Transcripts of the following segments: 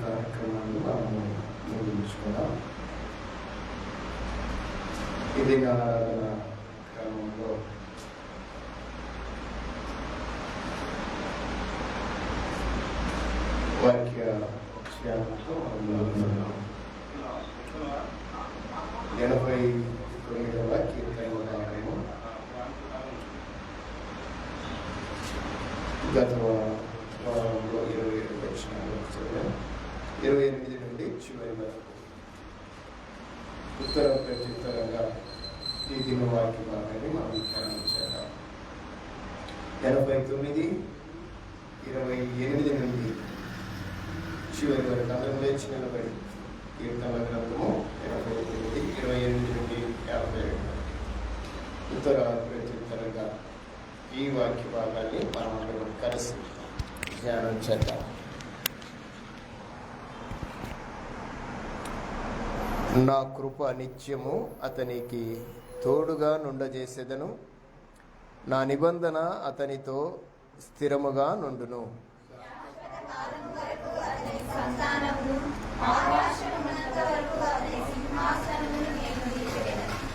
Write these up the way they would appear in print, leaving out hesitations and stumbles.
కార్యక్రమాన్ని మనము ముగించుకున్నాం. ఇది ఆరాధన క్రమంలో వాక్య ధ్యానంతో మనం 89వ కీర్తన భాగము. గత వారంలో 27 వచనాలు చదివాం. 28 నుండి చివరి వరకు ఉత్తర ప్రత్యుత్తరంగా ఈ దిన వాక్య భాగాన్ని మనం ధ్యానం చేద్దాం. 89, 28 నుండి చివరి వరకు అందరం లేచి నిలబడి కీర్తనల గ్రంథము 89, 28 నుండి 57 ఉత్తర ప్రత్యుత్తరంగా ఈ వాక్య భాగాన్ని మనం అందరం కలిసి ధ్యానం చేద్దాం. నా కృప నిత్యము అతనికి తోడుగా నుండజేసేదను, నా నిబంధన అతనితో స్థిరముగా నుండును.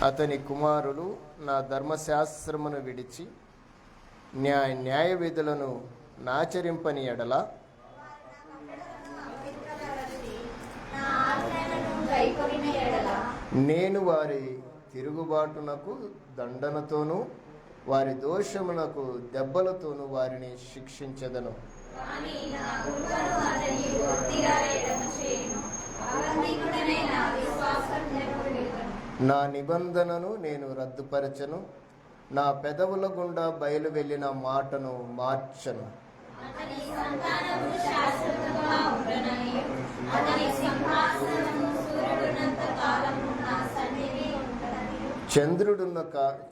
అతని కుమారులు నా ధర్మశాస్త్రమును విడిచి న్యాయ విధులను నాచరింపని ఎడల నేను వారి తిరుగుబాటునకు దండనతోనూ వారి దోషమునకు దెబ్బలతోనూ వారిని శిక్షించెదను. నా నిబంధనను నేను రద్దుపరచను, నా పెదవుల గుండా బయలు వెళ్ళిన మాటను మార్చను.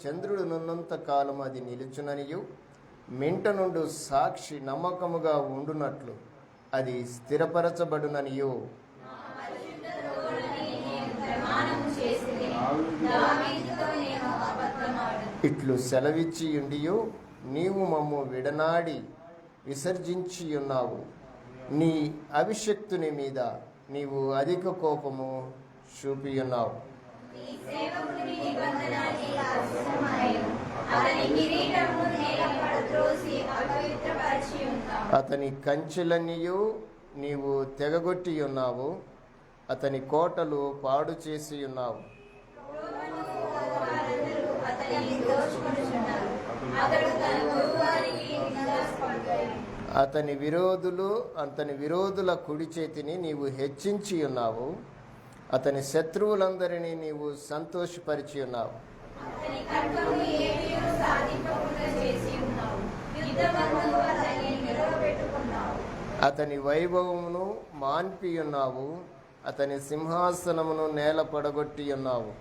చంద్రుడున్నంత కాలం అది నిలుచుననియు, మింట నుండి సాక్షి నమ్మకముగా ఉండునట్లు అది స్థిరపరచబడుననియు. ఇట్లు సెలవిచ్చియుండియు నీవు మమ్ము విడనాడి విసర్జించియున్నావు. నీ అభిషక్తుని మీద నీవు అధిక కోపము చూపియున్నావు. అతని కంచెలన్నీయు నీవు తెగగొట్టి ఉన్నావు, అతని కోటలు పాడు చేసి ఉన్నావు. అతని విరోధుల కుడి చేతిని నీవు హెచ్చించి ఉన్నావు, అతని శత్రువులందరినీ నీవు సంతోషపరిచి ఉన్నావు. అతని వైభవమును మాన్పి ఉన్నావు, అతని సింహాసనమును నేల పడగొట్టి ఉన్నావు.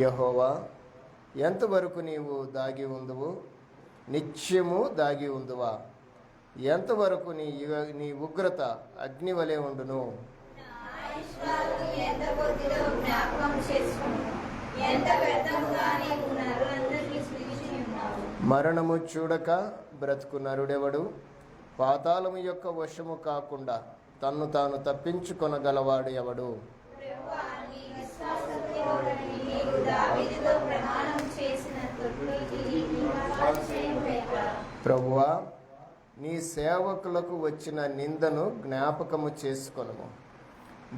యెహోవా, ఎంతవరకు నీవు దాగి ఉందువు? నిత్యము దాగి ఉందువా? ఎంతవరకు నీ ఉగ్రత అగ్ని వలె ఉండును? మరణము చూడక బ్రతుకు నరుడెవడు? పాతాళము యొక్క వశము కాకుండా తన్ను తాను తప్పించుకొనగలవాడు ఎవడు? ప్రభువా, నీ సేవకులకు వచ్చిన నిందను జ్ఞాపకము చేసుకొనుము.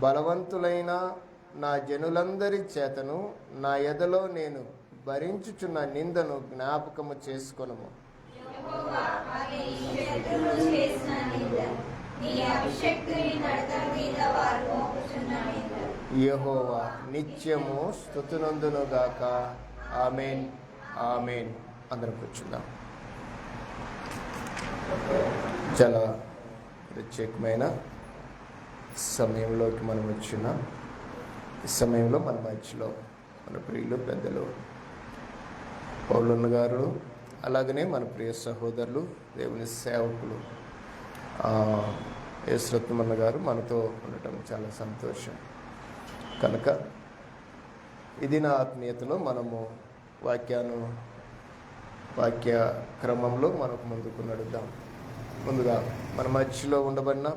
బలవంతులైన నా జనులందరి చేతను నా ఎదలో నేను భరించుచున్న నిందను జ్ఞాపకము చేసుకొనుము. యెహోవా నిత్యము స్తుతినందునుగాక. ఆమేన్, ఆమేన్. అందరం కూర్చుందాం. చాలా ప్రత్యేకమైన సమయంలోకి మనం వచ్చిన ఈ సమయంలో మన మధ్యలో మన ప్రియులు పెద్దలు పౌలన్న గారు, అలాగనే మన ప్రియ సహోదరులు దేవుని సేవకులు యేసురత్నమన్న గారు మనతో ఉండటం చాలా సంతోషం. కనుక ఇది నా ఆత్మీయతను మనము వాక్యాన్ని వాక్య క్రమంలో మనకు ముందుకు నడుద్దాం. ముందుగా మన మధ్యలో ఉండబడిన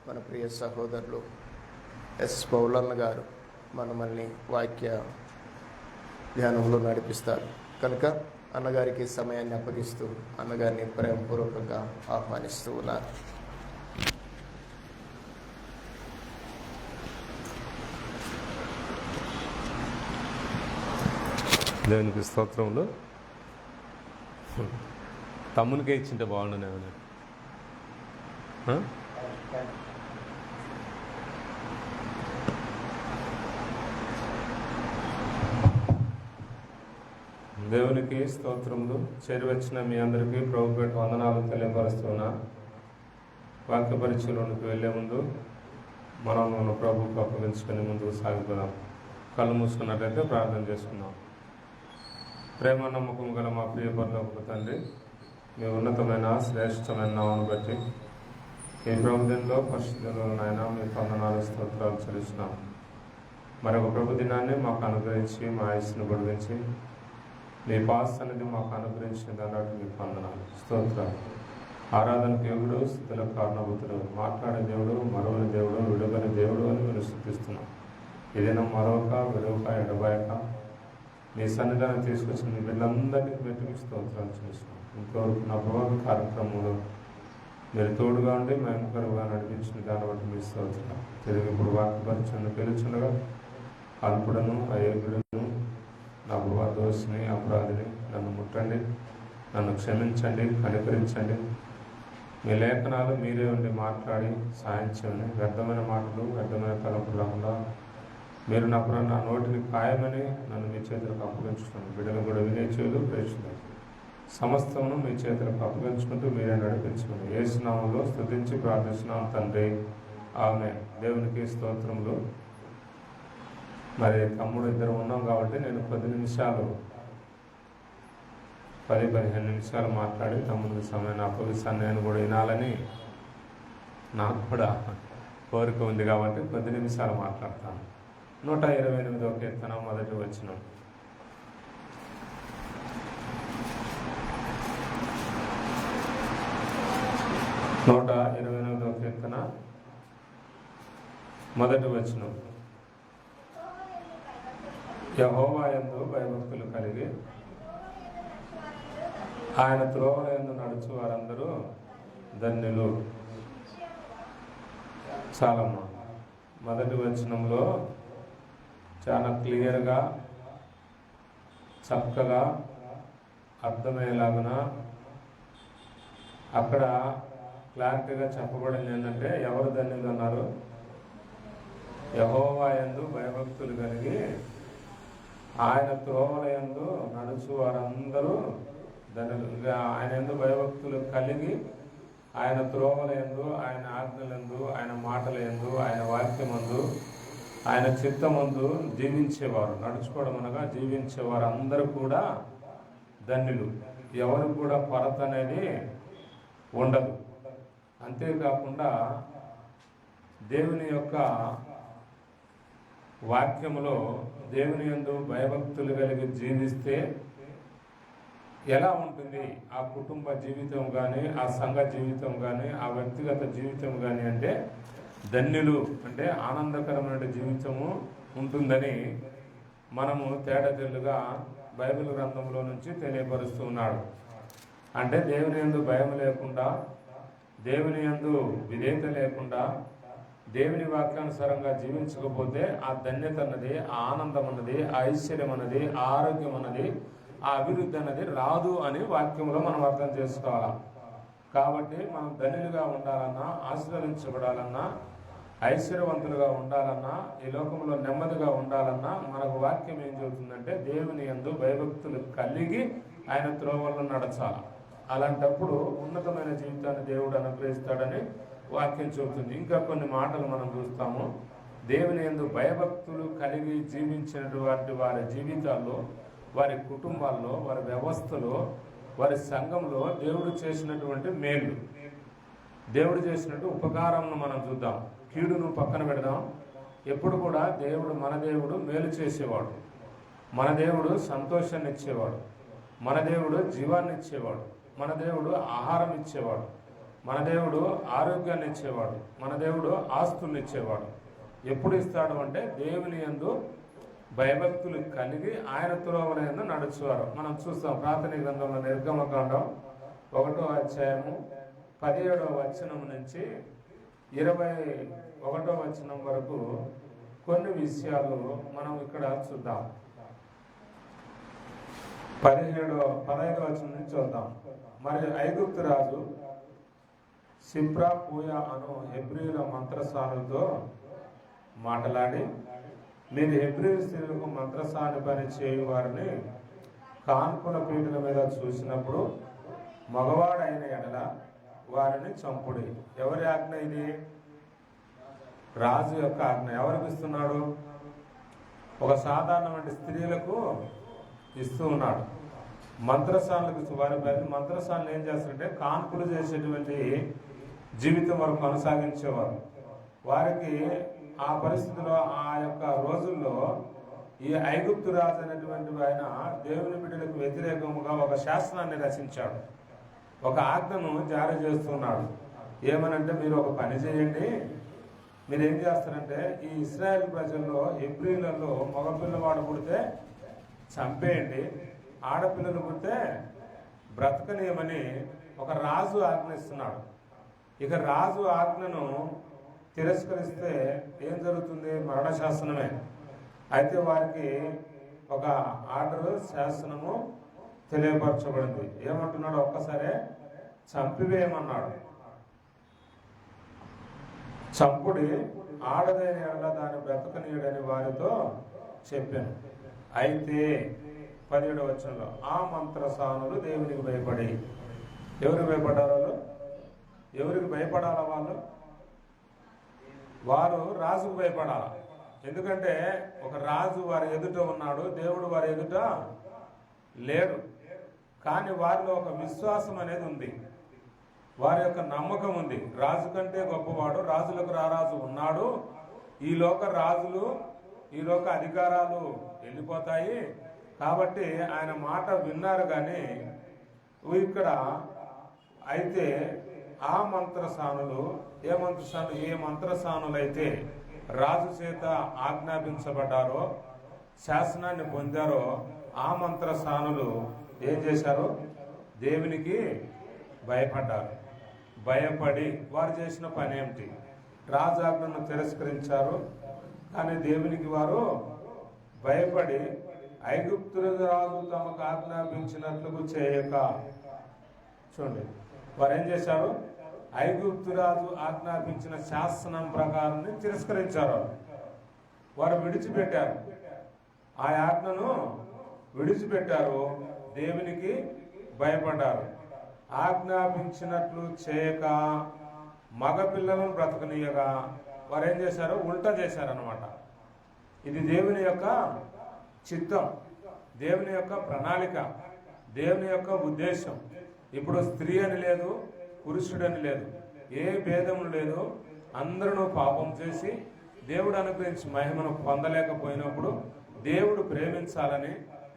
మన ప్రియ సహోదరులు ఎస్ పౌలన్న గారు మనల్ని వాక్య ధ్యానంలో నడిపిస్తారు కనుక అన్నగారికి సమయాన్ని అప్పగిస్తూ అన్నగారిని ప్రేమపూర్వకంగా ఆహ్వానిస్తూ ఉన్నారు. దేవునికి స్తోత్రంలో తమ్మునికే ఇచ్చింటే బాగుండనే. దేవునికి స్తోత్రములు. చేరివచ్చిన మీ అందరికీ ప్రభు పేట వందనాలు తెలియపరుస్తున్నా. వాక్య పరిచయంలోనికి వెళ్లే ముందు మనం ప్రభువుకు అప్పగించుకొని ముందుకు సాగిపోదాం. కళ్ళు మూసుకున్నట్లయితే ప్రార్థన చేసుకుందాం. ప్రేమ నమ్మకం గల మా ప్రియ పరలోకపు తండ్రి, మీ ఉన్నతమైన శ్రేష్టమైన నామను బట్టి ఈ ప్రభుదినంలో పరిశుద్ధులలో నాయన మీ వందనాలు స్తోత్రాలు చెల్లిస్తున్నాం. మరొక ప్రభు దినాన్ని మాకు అనుగ్రహించి మా ఆయుస్సును పొడిగించి మీ పాస్ అనేది మాకు అనుగ్రహించిన దాన్ని మీకు వందనాలు స్తోత్రాలు. ఆరాధనకు యోగుడు, స్థుతులకు కారణభూతుడు, మాట్లాడే దేవుడు, మరొని దేవుడు, విడుగని దేవుడు అని మీరు స్థుతిస్తున్నాం. ఏదైనా మరొక విలువక ఎడబాయక మీ సన్నిధానం తీసుకొచ్చిన మీ బిడ్డలందరికీ పెట్టి మీకు స్తోత్రాలు చేస్తున్నాం. ఇంకొకరికి నా ప్రభావ కార్యక్రమంలో మీరు తోడుగా ఉండి భయంకరంగా నడిపించిన దాన్ని బట్టి మీ స్తోత్రాలు. తిరిగి ఇప్పుడు వాక్యపరిచయం పిలుచుండగా అల్పుడను అయోగ్యుడును నా ప్రభావ దోషిని అపరాధిని నన్ను ముట్టండి, నన్ను క్షమించండి, కనికరించండి. మీ లేఖనాలు మీరే ఉండి మాట్లాడి సాయం చేయండి. వ్యర్థమైన మాటలు, వ్యర్థమైన తలంపులు రాకుండా మీరు నా నోటిని ఖాయమని నన్ను మీ చేతులకు అప్పగించుకున్నాను. బిడ్డలు కూడా వినే చేదు ప్రేక్షకులు సమస్తమును మీ చేతులకు అప్పగించుకుంటూ మీరే నడిపించుకుని యేసు నామములో స్తుతించి ప్రార్థిస్తున్నాం తండ్రి, ఆమేన్. దేవునికి స్తోత్రములు. మరి తమ్ముడు ఇద్దరు ఉన్నాం కాబట్టి నేను 10-15 నిమిషాలు మాట్లాడి తమ్ముడికి సమయాన్ని అప్పగిస్తాను. నేను కూడా వినాలని నాకు కూడా కోరిక ఉంది కాబట్టి 10 నిమిషాలు మాట్లాడతాను. 128వ కీర్తన మొదటి వచనం. కీర్తన మొదటి వచనం. యెహోవా యందు భయభక్తులు కలిగి ఆయన త్రోవల యందు నడుచు వారందరూ ధన్యులు. చాలమ్మా. మొదటి వచనంలో చాలా క్లియర్గా చక్కగా అర్థమయ్యేలాగున అక్కడ క్లారిటీగా చెప్పబడింది ఏంటంటే ఎవరు ధన్యులు అన్నారు? యెహోవా యందు భయభక్తులు కలిగి ఆయన త్రోవల యందు నడుచు వారందరూ ధన్యులు. ఆయన యందు భయభక్తులు కలిగి ఆయన త్రోవల యందు, ఆయన ఆజ్ఞలందు, ఆయన మాటల యందు, ఆయన వాక్యమందు, ఆయన చిత్తమందు జీవించేవారు. నడుచుకోవడం అనగా జీవించేవారు అందరూ కూడా ధన్యులు. ఎవరు కూడా కొరత అనేది ఉండదు. అంతేకాకుండా దేవుని యొక్క వాక్యములో దేవుని యందు భయభక్తులు కలిగి జీవిస్తే ఎలా ఉంటుంది ఆ కుటుంబ జీవితం కానీ, ఆ సంఘ జీవితం కానీ, ఆ వ్యక్తిగత జీవితం కానీ అంటే ధన్యులు అంటే ఆనందకరమైన జీవితము ఉంటుందని మనము తేటతెల్లుగా బైబిల్ గ్రంథంలో నుంచి తెలియపరుస్తూ ఉన్నాడు. అంటే దేవుని యందు భయం లేకుండా, దేవుని యందు విధేయత లేకుండా, దేవుని వాక్యానుసారంగా జీవించకపోతే ఆ ధన్యత అన్నది, ఆ ఆనందం అన్నది, ఆ ఐశ్వర్యం అన్నది, ఆ ఆరోగ్యం అన్నది, ఆ అభివృద్ధి అన్నది రాదు అని వాక్యంలో మనం అర్థం చేసుకోవాలి. కాబట్టి మనం ధన్యులుగా ఉండాలన్నా, ఆశీర్వదించబడాలన్నా, ఐశ్వర్యవంతులుగా ఉండాలన్నా, ఈ లోకంలో నెమ్మదిగా ఉండాలన్నా మనకు వాక్యం ఏం చెబుతుందంటే దేవుని యందు భయభక్తులు కలిగి ఆయన త్రోవల్లో నడచాలి. అలాంటప్పుడు ఉన్నతమైన జీవితాన్ని దేవుడు అనుగ్రహిస్తాడని వాక్యం చెబుతుంది. ఇంకా కొన్ని మాటలు మనం చూస్తాము. దేవుని యందు భయభక్తులు కలిగి జీవించినటువంటి వారి జీవితాల్లో, వారి కుటుంబాల్లో, వారి వ్యవస్థలో, వారి సంఘంలో దేవుడు చేసినటువంటి మేలు, దేవుడు చేసినట్టు ఉపకారంను మనం చూద్దాం. కీడును పక్కన పెడదాం. ఎప్పుడు కూడా దేవుడు, మన దేవుడు మేలు చేసేవాడు, మన దేవుడు సంతోషాన్ని ఇచ్చేవాడు, మన దేవుడు జీవాన్ని ఇచ్చేవాడు, మన దేవుడు ఆహారం ఇచ్చేవాడు, మన దేవుడు ఆరోగ్యాన్ని ఇచ్చేవాడు, మన దేవుడు ఆస్తుల్ని ఇచ్చేవాడు. ఎప్పుడు ఇస్తాడు అంటే దేవుని యందు భయభక్తులు కలిగి ఆయన త్రోవల యందు నడుచువారు. మనం చూస్తాం ప్రార్థన గ్రంథంలో నిర్గమకాండం 1వ అధ్యాయము 17వ వచనం నుంచి 21వ వచనం వరకు కొన్ని విషయాలు మనం ఇక్కడ చూద్దాం. 15వ వచనం నుంచి చూద్దాం. మరి ఐగుప్తు రాజు సిప్రా పూయా అను హెబ్రీల మంత్రసానులతో మాట్లాడి, మీరు హెబ్రీ స్త్రీలకు మంత్రసాని పని చేయు వారిని కాన్పుల పీటల మీద చూసినప్పుడు మగవాడైన ఎడల వారిని చంపుడి. ఎవరి ఆజ్ఞ ఇది? రాజు యొక్క ఆజ్ఞ. ఎవరికి ఇస్తున్నాడు? ఒక సాధారణమైన స్త్రీలకు ఇస్తూ ఉన్నాడు. మంత్రసానులకు వారి మంత్రసానులు ఏం చేస్తారంటే కాన్పులు చేసేటువంటి జీవితం వారు కొనసాగించేవారు. వారికి ఆ పరిస్థితిలో ఆ యొక్క రోజుల్లో ఈ ఐగుప్తు రాజు అనేటువంటి ఆయన దేవుని బిడ్డలకు వ్యతిరేకముగా ఒక శాసనాన్ని రచించాడు, ఒక ఆజ్ఞను జారీ చేస్తున్నాడు. ఏమనంటే, మీరు ఒక పని చేయండి, మీరు ఏం చేస్తారంటే ఈ ఇశ్రాయేల్ ప్రజల్లో హెబ్రీలలో మగపిల్లవాడు పుడితే చంపేయండి, ఆడపిల్లలు పుడితే బ్రతకనీయమని ఒక రాజు ఆజ్ఞిస్తున్నాడు. ఇక రాజు ఆజ్ఞను తిరస్కరిస్తే ఏం జరుగుతుంది? మరణ శాసనమే. అయితే వారికి ఒక ఆర్డర్, శాసనము తెలియపరచబడింది. ఏమంటున్నాడు? ఒక్కసారే చంపివేయమన్నాడు. చంపుడి, ఆడదైన ఎడల దాని బ్రతకనీయుడని వారితో చెప్పాను. అయితే 17వ వచనంలో ఆ మంత్రసానులు దేవునికి భయపడి, ఎవరికి భయపడ్డారు వాళ్ళు? ఎవరికి భయపడాలా వాళ్ళు? వారు రాజుకు భయపడాల. ఎందుకంటే ఒక రాజు వారి ఎదుట ఉన్నాడు, దేవుడు వారి ఎదుట లేడు. కానీ వారిలో ఒక విశ్వాసం అనేది ఉంది, వారి యొక్క నమ్మకం ఉంది. రాజు కంటే గొప్పవాడు, రాజులకు రారాజు ఉన్నాడు. ఈ లోక రాజులు, ఈ లోక అధికారాలు వెళ్ళిపోతాయి కాబట్టి ఆయన మాట విన్నారు. కానీ ఇక్కడ అయితే ఆ మంత్రసానులు, ఏ మంత్రసానులు అయితే రాజు చేత ఆజ్ఞాపించబడ్డారో, శాసనాన్ని పొందారో, ఆ మంత్రసానులు ఏం చేశారు? దేవునికి భయపడ్డారు. భయపడి వారు చేసిన పని ఏమిటి? రాజాజ్ఞను తిరస్కరించారు. కానీ దేవునికి వారు భయపడి ఐగుప్తు రాజు తమకు ఆజ్ఞాపించినట్లు చేయక, చూడండి వారు ఏం చేశారు? ఐగుప్తు రాజు ఆజ్ఞాపించిన శాసనం ప్రకారం తిరస్కరించారు. వారు విడిచిపెట్టారు, ఆ ఆజ్ఞను విడిచిపెట్టారు, దేవునికి భయపడ్డారు. ఆజ్ఞాపించినట్లు చేయక మగపిల్లలను బ్రతకనీయగా వారు ఏం చేశారు? ఉల్టా చేశారనమాట. ఇది దేవుని యొక్క చిత్తం, దేవుని యొక్క ప్రణాళిక, దేవుని యొక్క ఉద్దేశం. ఇప్పుడు స్త్రీ అని లేదు, పురుషుడని లేదు, ఏ భేదము లేదు. అందరూ పాపం చేసి దేవుడు అనుగ్రహించి మహిమను పొందలేకపోయినప్పుడు దేవుడు ప్రేమించాలని,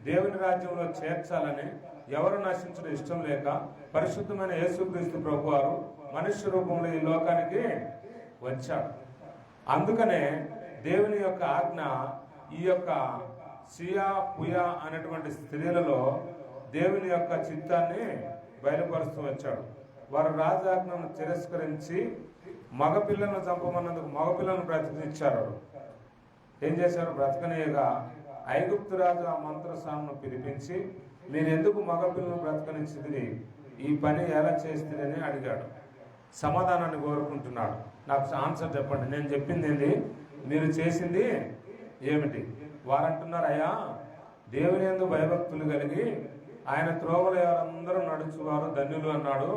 దేవుని రాజ్యంలో చేర్చాలని, ఎవరు నశించడం ఇష్టం లేక పరిశుద్ధమైన యేసుక్రీస్తు ప్రభువారు మనుష్య రూపంలో ఈ లోకానికి వచ్చాడు. అందుకనే దేవుని యొక్క ఆజ్ఞ ఈ యొక్క సియా పుయా అనేటువంటి స్త్రీలలో దేవుని యొక్క చిత్తాన్ని బయలుపరుస్తూ వచ్చాడు. వారు రాజాజ్ఞను తిరస్కరించి మగపిల్లను చంపమన్నందుకు మగపిల్లను బ్రతికించారు. ఏం చేశారు? బ్రతకనీయగా ఐగుప్తు రాజు ఆ మంత్రసాను పిలిపించి, మీరు ఎందుకు మగపిల్లను బ్రతకనిచ్చింది, ఈ పని ఎలా చేస్తుందని అడిగాడు. సమాధానాన్ని కోరుకుంటున్నాడు. నాకు ఆన్సర్ చెప్పండి, నేను చెప్పింది ఏంటి, మీరు చేసింది ఏమిటి? వారంటున్నారు, అయ్యా దేవుని యందు భయభక్తులు కలిగి ఆయన త్రోవలు ఎవరందరూ నడుచువారు ధన్యులు అన్నాడు.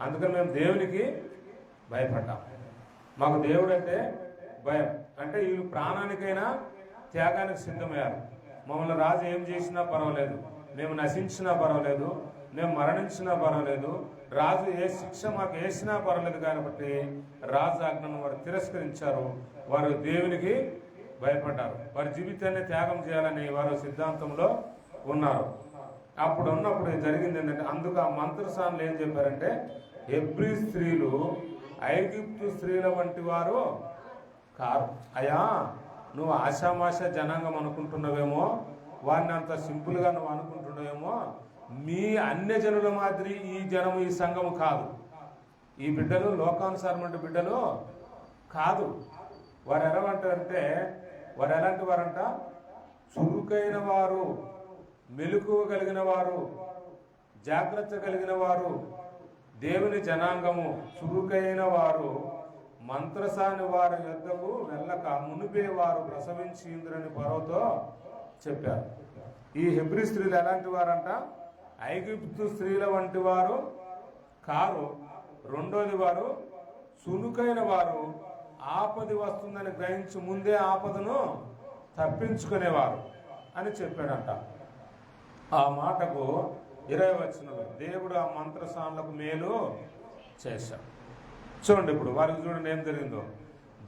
అందుకని మేము దేవునికి భయపడ్డాం. మాకు దేవుడు అంటే భయం. అంటే వీళ్ళు ప్రాణానికైనా త్యాగానికి సిద్ధమయ్యారు. మమ్మల్ని రాజు ఏం చేసినా పర్వాలేదు, మేము నశించినా పర్వాలేదు, మేము మరణించినా పర్వాలేదు, రాజు ఏ శిక్ష మాకు వేసినా పర్వాలేదు. కాబట్టి రాజు ఆజ్ఞను వారు తిరస్కరించారు. వారు దేవునికి భయపడ్డారు. వారి జీవితాన్ని త్యాగం చేయాలని వారు సిద్ధాంతంలో ఉన్నారు. అప్పుడు ఉన్నప్పుడు జరిగింది ఏంటంటే, అందుకు ఆ మంత్రసానులు ఏం చెప్పారంటే, హెబ్రీ స్త్రీలు ఐగుప్తు స్త్రీల వంటి వారు కారు. అయ్యా, నువ్వు ఆషామాష జనాంగం అనుకుంటున్నావేమో, వారిని అంత సింపుల్గా నువ్వు అనుకుంటున్నావేమో. మీ అన్యజనుల మాదిరి ఈ జనము, ఈ సంఘము కాదు. ఈ బిడ్డలు లోకానుసారమైన బిడ్డలు కాదు. వారు ఎలాంటారంటే, వారు ఎలాంటి వారంట, చురుకైన వారు, మెలకువ కలిగిన వారు, జాగ్రత్త కలిగిన వారు, దేవుని జనాంగము, చురుకైన వారు, మంత్రసాని వారి యొద్దకు వెళ్ళక మునిపే వారు ప్రసవించిందని పరోతో చెప్పారు. ఈ హెబ్రీ స్త్రీలు ఎలాంటి వారంట, ఐగుప్తు స్త్రీల వంటి వారు కారు. రెండోది, వారు చురుకైన వారు, ఆపది వస్తుందని గ్రహించి ముందే ఆపదను తప్పించుకునేవారు అని చెప్పాడంట. ఆ మాటకు 20 వచనంలో దేవుడు ఆ మంత్రసానులకు మేలు చేశాడు. చూడండి, ఇప్పుడు వారికి చూడండి ఏం జరిగిందో.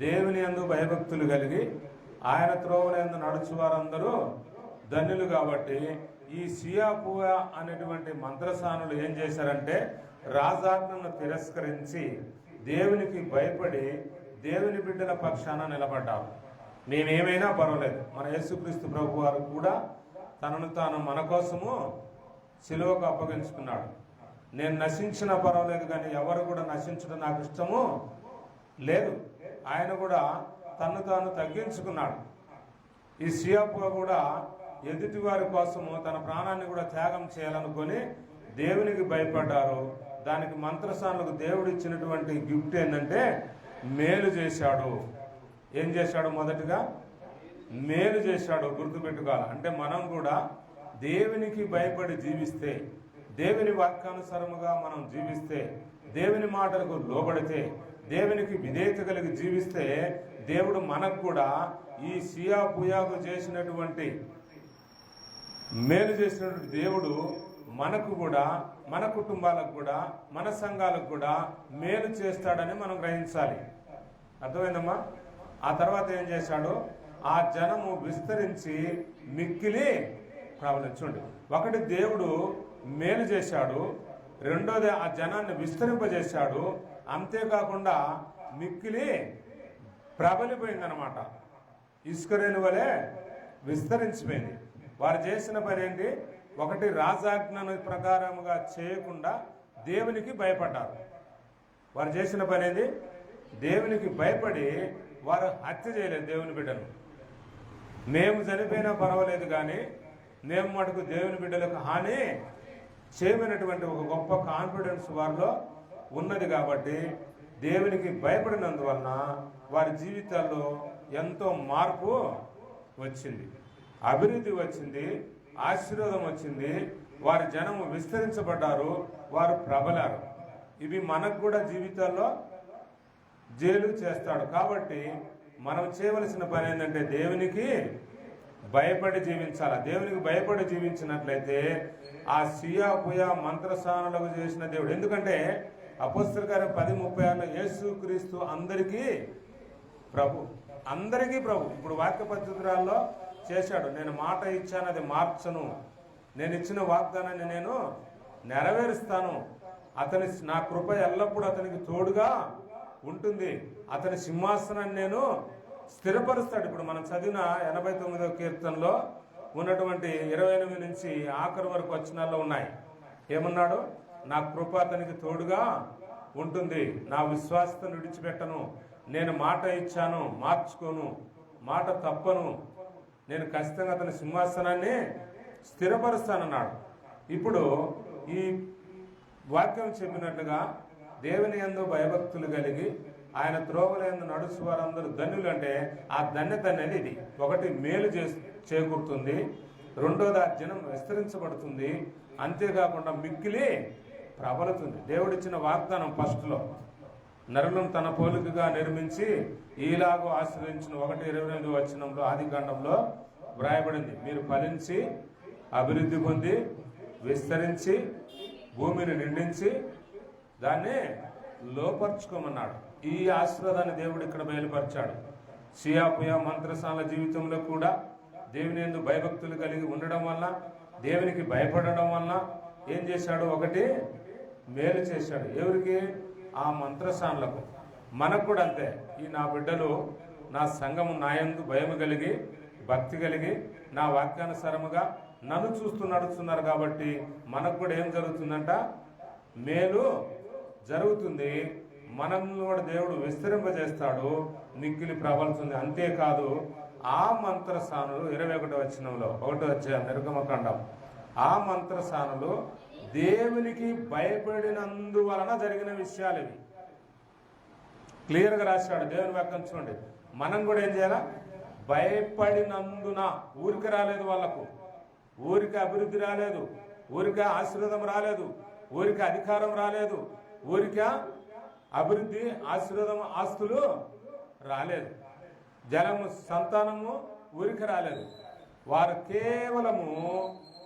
దేవుని యందు భయభక్తులు కలిగి ఆయన త్రోవల యందు నడుచు వారందరూ ధన్యులు. కాబట్టి ఈ సియాపుయా అనేటువంటి మంత్రసానులు ఏం చేశారంటే, రాజాజ్ఞను తిరస్కరించి దేవునికి భయపడి దేవుని బిడ్డల పక్షాన నిలబడ్డారు. మేమేమైనా పర్వాలేదు, మన యేసుక్రీస్తు ప్రభు వారు కూడా తనను తాను మన కోసము సిలువకు అప్పగించుకున్నాడు. నేను నశించినా పర్వాలేదు, కానీ ఎవరు కూడా నశించడం నాకు ఇష్టము లేదు. ఆయన కూడా తను తాను తగ్గించుకున్నాడు. ఈ సియాపుయా కూడా ఎదుటి వారి కోసము తన ప్రాణాన్ని కూడా త్యాగం చేయాలనుకొని దేవునికి భయపడ్డారు. దానికి మంత్రసానులకు దేవుడు ఇచ్చినటువంటి గిఫ్ట్ ఏంటంటే, మేలు చేశాడు. ఏం చేశాడు? మొదటిగా మేలు చేశాడు. గుర్తుపెట్టుకోవాలి. అంటే మనం కూడా దేవునికి భయపడి జీవిస్తే, దేవుని వాక్యానుసారముగా మనం జీవిస్తే, దేవుని మాటలకు లోబడితే, దేవునికి విధేయత కలిగి జీవిస్తే, దేవుడు మనకు కూడా ఈ సియాపుయాకు చేసినటువంటి మేలు చేసినటువంటి దేవుడు మనకు కూడా, మన కుటుంబాలకు కూడా, మన సంఘాలకు కూడా మేలు చేస్తాడని మనం గ్రహించాలి. అర్థమైందమ్మా? ఆ తర్వాత ఏం చేశాడు? ఆ జనము విస్తరించి మిక్కిలి ప్రబలించండి. ఒకటి, దేవుడు మేలు చేశాడు. రెండోది, ఆ జనాన్ని విస్తరింపజేశాడు. అంతేకాకుండా మిక్కిలి ప్రబలిపోయిందనమాట. ఇసుకరేణి వలె విస్తరించిపోయింది. వారు చేసిన పని ఏంటి? ఒకటి, రాజాజ్ఞను ప్రకారముగా చేయకుండా దేవునికి భయపడ్డారు. వారు చేసిన పని ఏంటి? దేవునికి భయపడి వారు హత్య చేయలేదు దేవుని బిడ్డను. మేము చనిపోయినా పర్వాలేదు, కానీ మేము మటుకు దేవుని బిడ్డలకు హాని చేయమైనటువంటి ఒక గొప్ప కాన్ఫిడెన్స్ వారిలో ఉన్నది. కాబట్టి దేవునికి భయపడినందువలన వారి జీవితాల్లో ఎంతో మార్పు వచ్చింది, అభివృద్ధి వచ్చింది, ఆశీర్వాదం వచ్చింది. వారి జనము విస్తరించబడ్డారు, వారు ప్రబలారు. ఇవి మనకు కూడా జీవితాల్లో జైలు చేస్తాడు. కాబట్టి మనం చేయవలసిన పని ఏంటంటే, దేవునికి భయపడి జీవించాలి. దేవునికి భయపడి జీవించినట్లయితే ఆ సియాపుయా మంత్రసానులకు చేసిన దేవుడు. ఎందుకంటే అపోస్తలుల కార్యం 10:36 యేసుక్రీస్తు అందరికీ ప్రభు, అందరికీ ప్రభు. ఇప్పుడు వాక్య పద్ధతురాల్లో చేశాడు. నేను మాట ఇచ్చాను, అది మార్చను. నేను ఇచ్చిన వాగ్దానాన్ని నేను నెరవేరుస్తాను. అతని నా కృప ఎల్లప్పుడూ అతనికి తోడుగా ఉంటుంది. అతని సింహాసనాన్ని నేను స్థిరపరుస్తాడు. ఇప్పుడు మనం చదివిన 89వ కీర్తనలో ఉన్నటువంటి 28 నుంచి ఆఖరి వరకు వచనాల్లో ఉన్నాయి. ఏమన్నాడు? నా కృప అతనికి తోడుగా ఉంటుంది, నా విశ్వాసతను విడిచిపెట్టను, నేను మాట ఇచ్చాను మార్చుకోను, మాట తప్పను, నేను ఖచ్చితంగా అతని సింహాసనాన్ని స్థిరపరుస్తానన్నాడు. ఇప్పుడు ఈ వాక్యం చెప్పినట్లుగా దేవుని యందు భయభక్తులు కలిగి ఆయన త్రోవల యందు నడుచు వారందరూ ధన్యులు. అంటే ఆ ధన్యత అనేది ఇది. ఒకటి, మేలు చేకూరుతుంది. రెండోది, ఆ జనం విస్తరించబడుతుంది. అంతేకాకుండా మిక్కిలి ప్రబలుతుంది. దేవుడిచ్చిన వాగ్దానం ఫస్ట్లో, నరులను తన పోలికగా నిర్మించి ఈలాగో ఆశ్రయించిన 1:28 వచనంలో ఆదికాండంలో వ్రాయబడింది. మీరు ఫలించి అభివృద్ధి పొంది విస్తరించి భూమిని నిండించి దాన్ని లోపరుచుకోమన్నాడు. ఈ ఆశీర్వాదాన్ని దేవుడు ఇక్కడ బయలుపరిచాడు. సియాపుయా మంత్రసాల జీవితంలో కూడా దేవుని యందు భయభక్తులు కలిగి ఉండడం వల్ల దేవునికి భయపడడం వలన ఏం చేశాడు? ఒకటి మేలు చేశాడు. ఎవరికి? ఆ మంత్రసానులకు. మనకు కూడా అంతే. ఈ నా బిడ్డలు నా సంఘము నాయందు భయము కలిగి భక్తి కలిగి నా వాక్యానుసారముగా నన్ను చూస్తూ నడుస్తున్నారు కాబట్టి మనకు కూడా ఏం జరుగుతుందంట? మేలు జరుగుతుంది. మనల్ని కూడా దేవుడు విస్తరింపజేస్తాడు, మిక్కిలి ప్రబలుతుంది. అంతేకాదు ఆ మంత్రసానులు 21వ వచనంలో 1వ అధ్యాయం నిర్గమకాండం, ఆ మంత్రసానులు దేవునికి భయపడినందువలన జరిగిన విషయాలు ఇవి. క్లియర్గా రాశాడు దేవుని వాక్యం. చూడండి, మనం కూడా ఏం చేయాలా? భయపడినందున. ఊరికి రాలేదు వాళ్ళకు, ఊరికి అభివృద్ధి రాలేదు, ఊరికి ఆశీర్వాదం రాలేదు, ఊరికి అధికారం రాలేదు, ఊరికి అభివృద్ధి ఆశీర్వాదం ఆస్తులు రాలేదు, జనము సంతానము ఊరికి రాలేదు. వారు కేవలము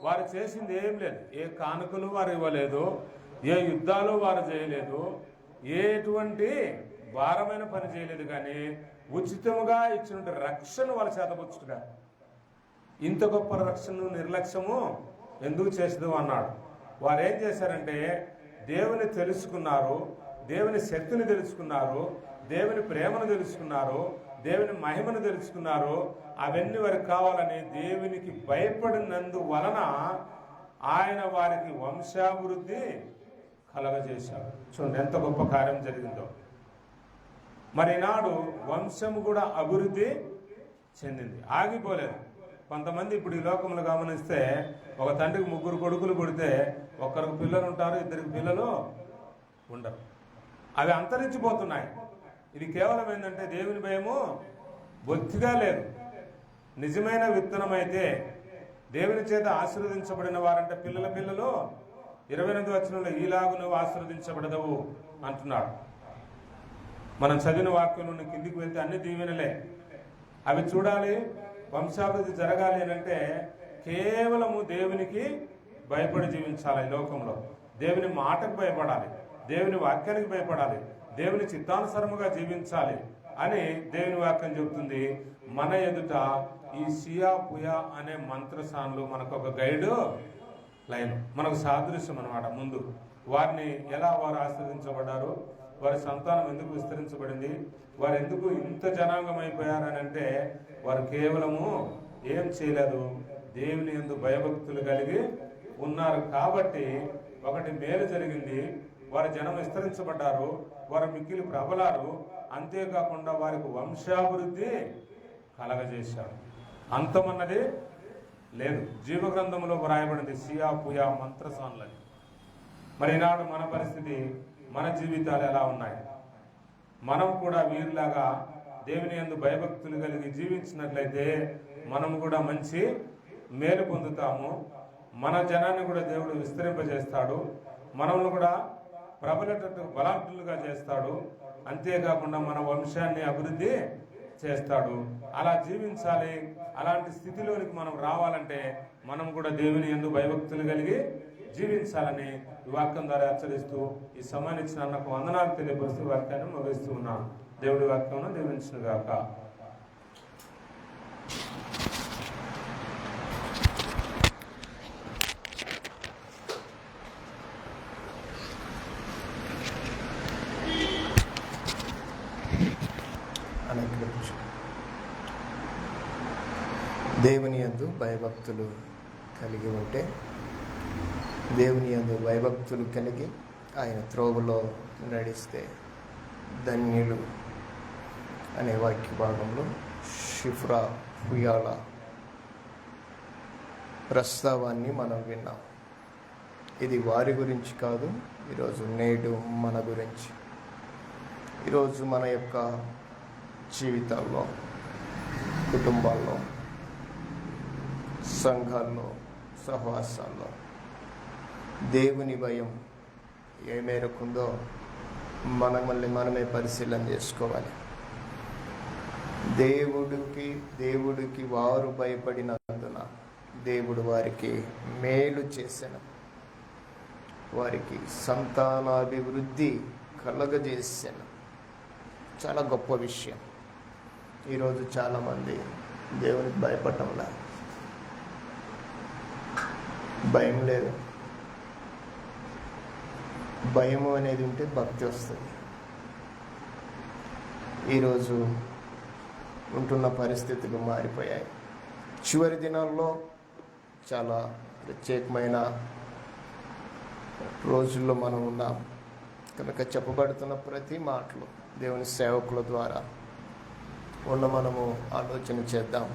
వారు చేసింది ఏం లేదు. ఏ కానుకలు వారు ఇవ్వలేదు, ఏ యుద్ధాలు వారు చేయలేదు, ఎటువంటి భారమైన పని చేయలేదు. కానీ ఉచితముగా ఇచ్చిన రక్షణ వాళ్ళ చేతపుచ్చుగా. ఇంత గొప్ప రక్షణ నిర్లక్ష్యము ఎందుకు చేసేది అన్నాడు. వారు ఏం చేశారంటే దేవుని తెలుసుకున్నారు, దేవుని శక్తిని తెలుసుకున్నారు, దేవుని ప్రేమను తెలుసుకున్నారు, దేవుని మహిమను తెలుసుకున్నారు. అవన్నీ వారికి కావాలని దేవునికి భయపడినందువలన ఆయన వారికి వంశాభివృద్ధి కలగజేశాడు. చూడండి ఎంత గొప్ప కార్యం జరిగిందో. మరి ఈనాడు వంశము కూడా అభివృద్ధి చెందింది, ఆగిపోలేదు. కొంతమంది ఇప్పుడు ఈ లోకంలో గమనిస్తే ఒక తండ్రికి 3 కొడుకులు పుడితే ఒక్కరికి పిల్లలు ఉంటారు, 2 పిల్లలు ఉండరు. అవి అంతరించిపోతున్నాయి. ఇది కేవలం ఏంటంటే దేవుని భయము బొత్తిగా లేదు. నిజమైన విత్తనం అయితే దేవుని చేత ఆశీర్వదించబడిన వారంటే పిల్లల పిల్లలు 28వ వచనంలో ఈలాగు నువ్వు ఆశీర్వదించబడదవు అంటున్నాడు. మనం చదివిన వాక్యం నుండి కిందికి వెళ్తే అన్ని దీవెనలే. అవి చూడాలి, వంశాభివృద్ధి జరగాలి అంటే కేవలము దేవునికి భయపడి జీవించాలి. ఈ లోకంలో దేవుని మాటకు భయపడాలి, దేవుని వాక్యానికి భయపడాలి, దేవుని చిత్తానుసారముగా జీవించాలి అని దేవుని వాక్యం చెబుతుంది. మన ఎదుట ఈ సియా పుయా అనే మంత్రసానులు మనకు ఒక గైడ్ లైన్, మనకు సాదృశ్యం అన్నమాట. ముందు వారిని ఎలా వారు ఆశ్రదించబడ్డారు, వారి సంతానం ఎందుకు విస్తరించబడింది, వారు ఎందుకు ఇంత జనాంగం అయిపోయారని అంటే వారు కేవలము ఏం చేయలేదు, దేవుని యందు భయభక్తులు కలిగి ఉన్నారు కాబట్టి ఒకటి మేలు జరిగింది. వారి జనం విస్తరించబడ్డారు, వారు మిక్కిలి ప్రబలారు. అంతేకాకుండా వారికి వంశాభివృద్ధి కలగజేశాడు. అంతమన్నది లేదు. జీవగ్రంథంలో వ్రాయబడింది సియా పుయా మంత్రసానులని. మరి ఈనాడు మన పరిస్థితి, మన జీవితాలు ఎలా ఉన్నాయి? మనం కూడా వీరిలాగా దేవుని యందు భయభక్తులు కలిగి జీవించినట్లయితే మనం కూడా మంచి మేలు పొందుతాము. మన జనాన్ని కూడా దేవుడు విస్తరింపజేస్తాడు, మనల్ని కూడా ప్రబలటట్టు బలాఢ్యులుగా చేస్తాడు. అంతేకాకుండా మన వంశాన్ని అభివృద్ధి చేస్తాడు. అలా జీవించాలి. అలాంటి స్థితిలోనికి మనం రావాలంటే మనం కూడా దేవుని యందు భయభక్తులు కలిగి జీవించాలని ఈ వాక్యం ద్వారా హెచ్చరిస్తూ ఈ సమయాన్ని ఇచ్చిన అన్నకు వందనాలు తెలియపరుస్తూ వాక్యాన్ని ముగిస్తూ ఉన్నాను. దేవుడి వాక్యం దీవించును గాక. దేవుని యందు భయభక్తులు కలిగి ఉంటే, దేవుని యందు భయభక్తులు కలిగి ఆయన త్రోవలో నడిస్తే ధన్యులు అనే వాక్య భాగంలో షిఫ్రా హుయాల ప్రస్తావాన్ని మనం విన్నాం. ఇది వారి గురించి కాదు, ఈరోజు నేడు మన గురించి. ఈరోజు మన యొక్క జీవితాల్లో, కుటుంబాల్లో, సంఘాల్లో, సహవాసాల్లో దేవుని భయం ఏ మేరకుందో మనమే పరిశీలన చేసుకోవాలి. దేవుడికి వారు భయపడినందున దేవుడు వారికి మేలు చేసెను, వారికి సంతానాభివృద్ధి కలగజేసెను. చాలా గొప్ప విషయం. ఈరోజు చాలామంది దేవునికి భయపడటంలా, భయం లేదు. భయము అనేది ఉంటే భక్తి వస్తుంది. ఈరోజు ఉంటున్న పరిస్థితులు మారిపోయాయి. చివరి దినాల్లో చాలా ప్రత్యేకమైన రోజుల్లో మనం ఉన్నాం కనుక చెప్పబడుతున్న ప్రతి మాటలు దేవుని సేవకుల ద్వారా మనము ఆలోచన చేద్దాం.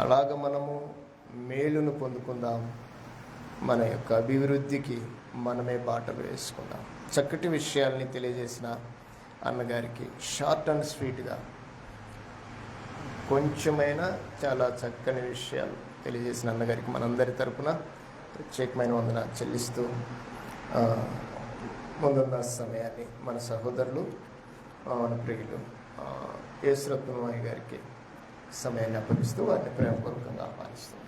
అలాగ మనము మేలును పొందుకుందాం. మన యొక్క అభివృద్ధికి మనమే బాటలు వేసుకుందాం. చక్కటి విషయాల్ని తెలియజేసిన అన్నగారికి షార్ట్ అండ్ స్వీట్గా కొంచెమైనా చాలా చక్కని విషయాలు తెలియజేసిన అన్నగారికి మనందరి తరపున ప్రత్యేకమైన వందన చెల్లిస్తూ ముందున్న సమయాన్ని మన సహోదరులు మన ప్రియులు యేసురత్నమయ్య గారికి సమయాన్ని అప్పగిస్తూ వారిని ప్రేమపూర్వకంగా ఆహ్వానిస్తున్నాం.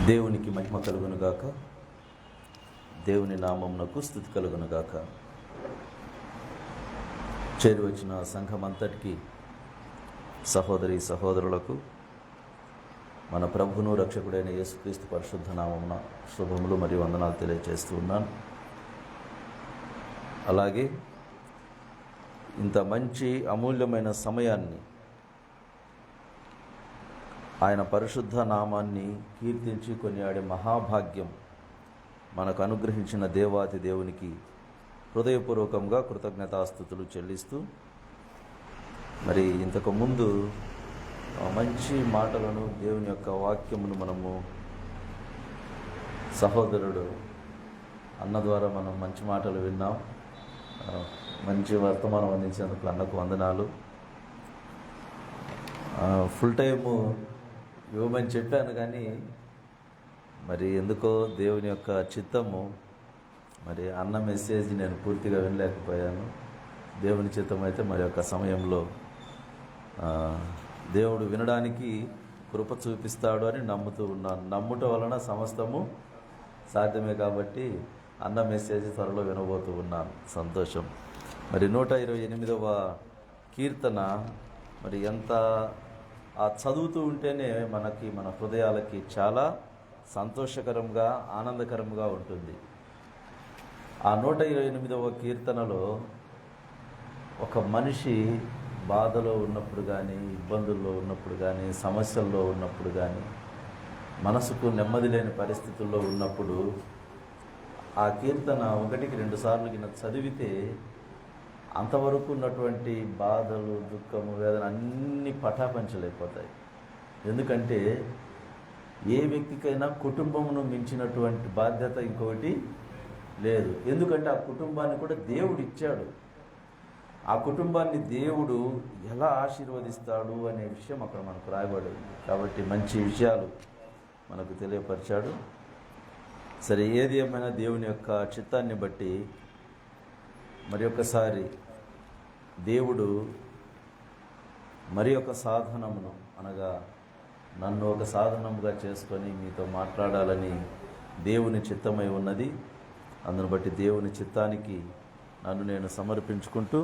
దేవునికి మహిమ కలుగునుగాక. దేవుని నామమునకు స్తుతి కలుగునుగాక. చేరి వచ్చిన సంఘమంతటికి, సహోదరి సహోదరులకు మన ప్రభువును రక్షకుడైన యేసుక్రీస్తు పరిశుద్ధ నామమున శుభములు మరియు వందనాలు తెలియజేస్తూ ఉన్నాను. అలాగే ఇంత మంచి అమూల్యమైన సమయాన్ని ఆయన పరిశుద్ధ నామాన్ని కీర్తించి కొనియాడే మహాభాగ్యం మనకు అనుగ్రహించిన దేవాతి దేవునికి హృదయపూర్వకంగా కృతజ్ఞతాస్తుతులు చెల్లిస్తూ, మరి ఇంతకుముందు మంచి మాటలను, దేవుని యొక్క వాక్యమును మనము సహోదరుడు అన్న ద్వారా మనం మంచి మాటలు విన్నాం. మంచి వర్తమానం అందించేందుకు అన్నకు వందనాలు. ఫుల్ టైము ఇవ్వమని చెప్పాను, కానీ మరి ఎందుకో దేవుని యొక్క చిత్తము, మరి అన్న మెసేజ్ నేను పూర్తిగా వినలేకపోయాను. దేవుని చిత్తం అయితే మరి యొక్క సమయంలో దేవుడు వినడానికి కృప చూపిస్తాడు అని నమ్ముతూ ఉన్నాను. నమ్ముట వలన సమస్తము సాధ్యమే కాబట్టి అన్న మెసేజ్ త్వరలో వినబోతూ ఉన్నాను. సంతోషం. మరి 128వ కీర్తన మరి ఎంత చదువుతూ ఉంటేనే మనకి, మన హృదయాలకి చాలా సంతోషకరంగా, ఆనందకరంగా ఉంటుంది. ఆ 128వ కీర్తనలో ఒక మనిషి బాధలో ఉన్నప్పుడు కానీ, ఇబ్బందుల్లో ఉన్నప్పుడు కానీ, సమస్యల్లో ఉన్నప్పుడు కానీ, మనసుకు నెమ్మది లేని పరిస్థితుల్లో ఉన్నప్పుడు ఆ కీర్తన 1-2 సార్లు కింద చదివితే అంతవరకు ఉన్నటువంటి బాధలు, దుఃఖము, వేదన అన్నీ పటాపంచలైపోతాయి. ఎందుకంటే ఏ వ్యక్తికైనా కుటుంబమును మించినటువంటి బాధ్యత ఇంకొకటి లేదు. ఎందుకంటే ఆ కుటుంబాన్ని కూడా దేవుడు ఇచ్చాడు. ఆ కుటుంబాన్ని దేవుడు ఎలా ఆశీర్వదిస్తాడు అనే విషయం అక్కడ మనకు రాయబడింది. కాబట్టి మంచి విషయాలు మనకు తెలియపరిచాడు. సరే, ఏది ఏమైనా దేవుని యొక్క చిత్తాన్ని బట్టి మరి ఒకసారి దేవుడు మరి ఒక సాధనమును, అనగా నన్ను ఒక సాధనముగా చేసుకొని మీతో మాట్లాడాలని దేవుని చిత్తమై ఉన్నది. అందును బట్టి దేవుని చిత్తానికి నన్ను నేను సమర్పించుకుంటూ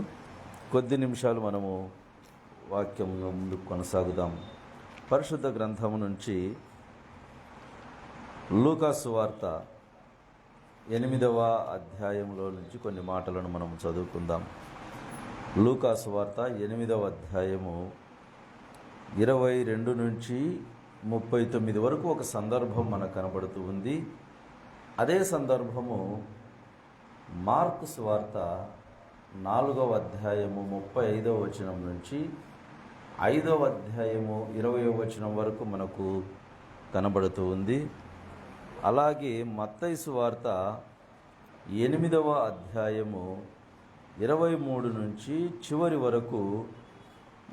కొద్ది నిమిషాలు మనము వాక్యం ముందుకు కొనసాగుదాం. పరిశుద్ధ గ్రంథము నుంచి లూకా సువార్త 8వ అధ్యాయంలో నుంచి కొన్ని మాటలను మనం చదువుకుందాం. లూకా సువార్త 8వ అధ్యాయము 22 నుంచి 39 వరకు ఒక సందర్భం మనకు కనబడుతూ ఉంది. అదే సందర్భము మార్కు సువార్త 4వ అధ్యాయము 35వ వచనం నుంచి 5వ అధ్యాయము 20వ వచనం వరకు మనకు కనబడుతూ ఉంది. అలాగే మత్తయి సువార్త 8వ అధ్యాయము 23 నుంచి చివరి వరకు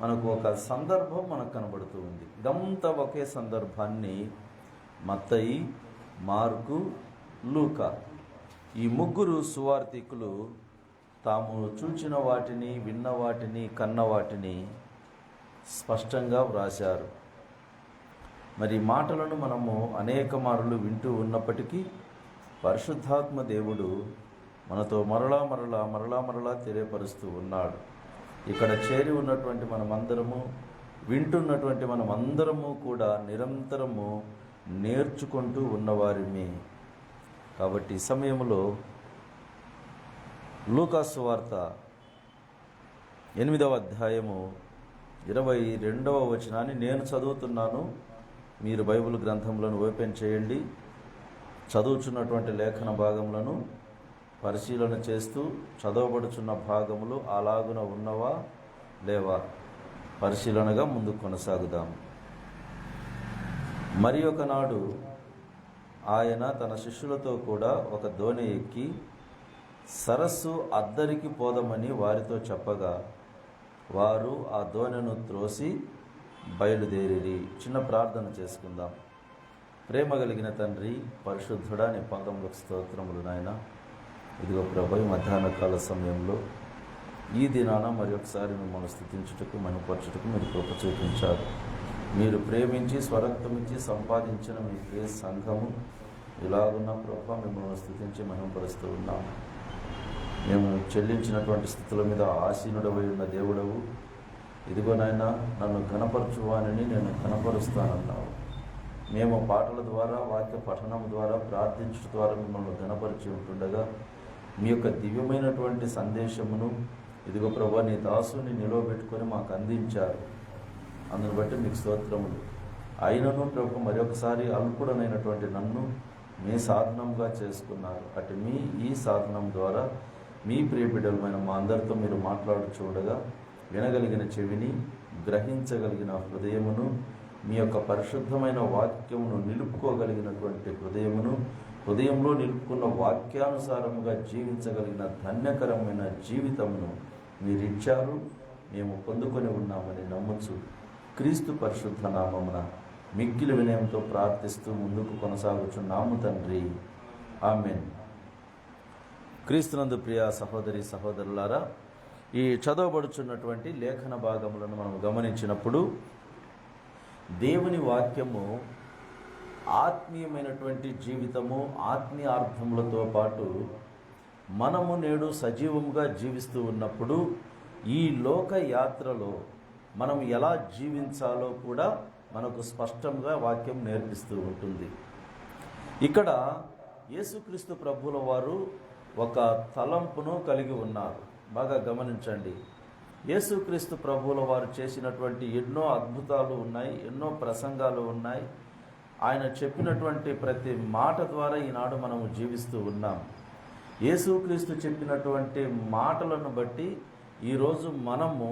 మనకు ఒక సందర్భం మనకు కనబడుతూ ఉంది. ఇదంతా ఒకే సందర్భాన్ని మత్తయి, మార్కు, లూకా ఈ ముగ్గురు సువార్తికులు తాము చూచిన వాటిని, విన్న వాటిని, కన్న వాటిని స్పష్టంగా వ్రాశారు. మరి ఈ మాటలను మనము అనేక మార్లు వింటూ ఉన్నప్పటికీ పరిశుద్ధాత్మ దేవుడు మనతో మరలా తెలియపరుస్తూ ఉన్నాడు. ఇక్కడ చేరి ఉన్నటువంటి మనమందరము, వింటున్నటువంటి మనమందరము కూడా నిరంతరము నేర్చుకుంటూ ఉన్నవారిమే. కాబట్టి ఈ సమయంలో లూకాసు వార్త 8వ అధ్యాయము 22వ వచనాన్ని నేను చదువుతున్నాను. మీరు బైబిల్ గ్రంథములను ఓపెన్ చేయండి. చదువుచున్నటువంటి లేఖన భాగములను పరిశీలన చేస్తూ చదవబడుచున్న భాగములు అలాగున ఉన్నవా లేవా పరిశీలనగా ముందుకు కొనసాగుదాం. మరి ఒకనాడు ఆయన తన శిష్యులతో కూడా ఒక దోణి ఎక్కి సరస్సు అద్దరికి పోదామని వారితో చెప్పగా వారు ఆ దోణెను త్రోసి బయలుదేరిరి. చిన్న ప్రార్థన చేసుకుందాం. ప్రేమ కలిగిన తండ్రి, పరిశుద్ధుడా, నీ పాదములకు స్తోత్రములు నాయన. ఇదిగో ప్రభు, మధ్యాహ్న కాల సమయంలో ఈ దినాన మరి ఒకసారి మిమ్మల్ని స్తుతించుటకు, మహిమపరచుటకు మీరు కృప చూపించారు. మీరు ప్రేమించి స్వరక్తమిచ్చి సంపాదించిన మీ ప్రియ సంఘము ఇలాగున్న ప్రభు మిమ్మల్ని స్తుతించి మహిమపరుస్తూ ఉన్నాము. మేము చెల్లించినటువంటి స్థితుల మీద ఆసీనుడవై ఉన్న దేవుడవు. ఇదిగో నాయన, నన్ను ఘనపరచువానని నేను ఘనపరుస్తానన్నావు. మేము పాటల ద్వారా, వాక్య పఠనం ద్వారా, ప్రార్థించడం ద్వారా మిమ్మల్ని ఘనపరిచి ఉంటుండగా మీ యొక్క దివ్యమైనటువంటి సందేశమును ఇదిగో ప్రభు నీ దాసుని నిలవబెట్టుకొని మాకు అందించారు. అందును బట్టి మీకు స్తోత్రములు. అయినను ప్రభు మరొకసారి అల్పుడనైనటువంటి నన్ను మీ సాధనంగా చేసుకున్నారు. అటు ఈ సాధనం ద్వారా మీ ప్రియ బిడ్డలమైన మా అందరితో మీరు మాట్లాడు చూడగా వినగలిగిన చెవిని, గ్రహించగలిగిన హృదయమును, మీ యొక్క పరిశుద్ధమైన వాక్యమును నిలుపుకోగలిగినటువంటి హృదయంలో నిలుపుకున్న వాక్యానుసారముగా జీవించగలిగిన ధన్యకరమైన జీవితమును మీరిచ్చారు. మేము పొందుకొని ఉన్నామని నమ్ముచు క్రీస్తు పరిశుద్ధ నామమున మిక్కిలి వినయంతో ప్రార్థిస్తూ ముందుకు కొనసాగుచున్నాము తండ్రి. ఆమేన్. క్రీస్తునందు ప్రియ సహోదరి సహోదరులారా, ఈ చదవబడుచున్నటువంటి లేఖన భాగములను మనం గమనించినప్పుడు దేవుని వాక్యము ఆత్మీయమైనటువంటి జీవితము, ఆత్మీయార్థములతో పాటు మనము నేడు సజీవంగా జీవిస్తూ ఉన్నప్పుడు ఈ లోక యాత్రలో మనం ఎలా జీవించాలో కూడా మనకు స్పష్టంగా వాక్యం నేర్పిస్తూ ఉంటుంది. ఇక్కడ యేసుక్రీస్తు ప్రభువుల వారు ఒక తలంపును కలిగి ఉన్నారు. బాగా గమనించండి. యేసుక్రీస్తు ప్రభువుల వారు చేసినటువంటి ఎన్నో అద్భుతాలు ఉన్నాయి, ఎన్నో ప్రసంగాలు ఉన్నాయి. ఆయన చెప్పినటువంటి ప్రతి మాట ద్వారా ఈనాడు మనము జీవిస్తూ ఉన్నాం. యేసుక్రీస్తు చెప్పినటువంటి మాటలను బట్టి ఈరోజు మనము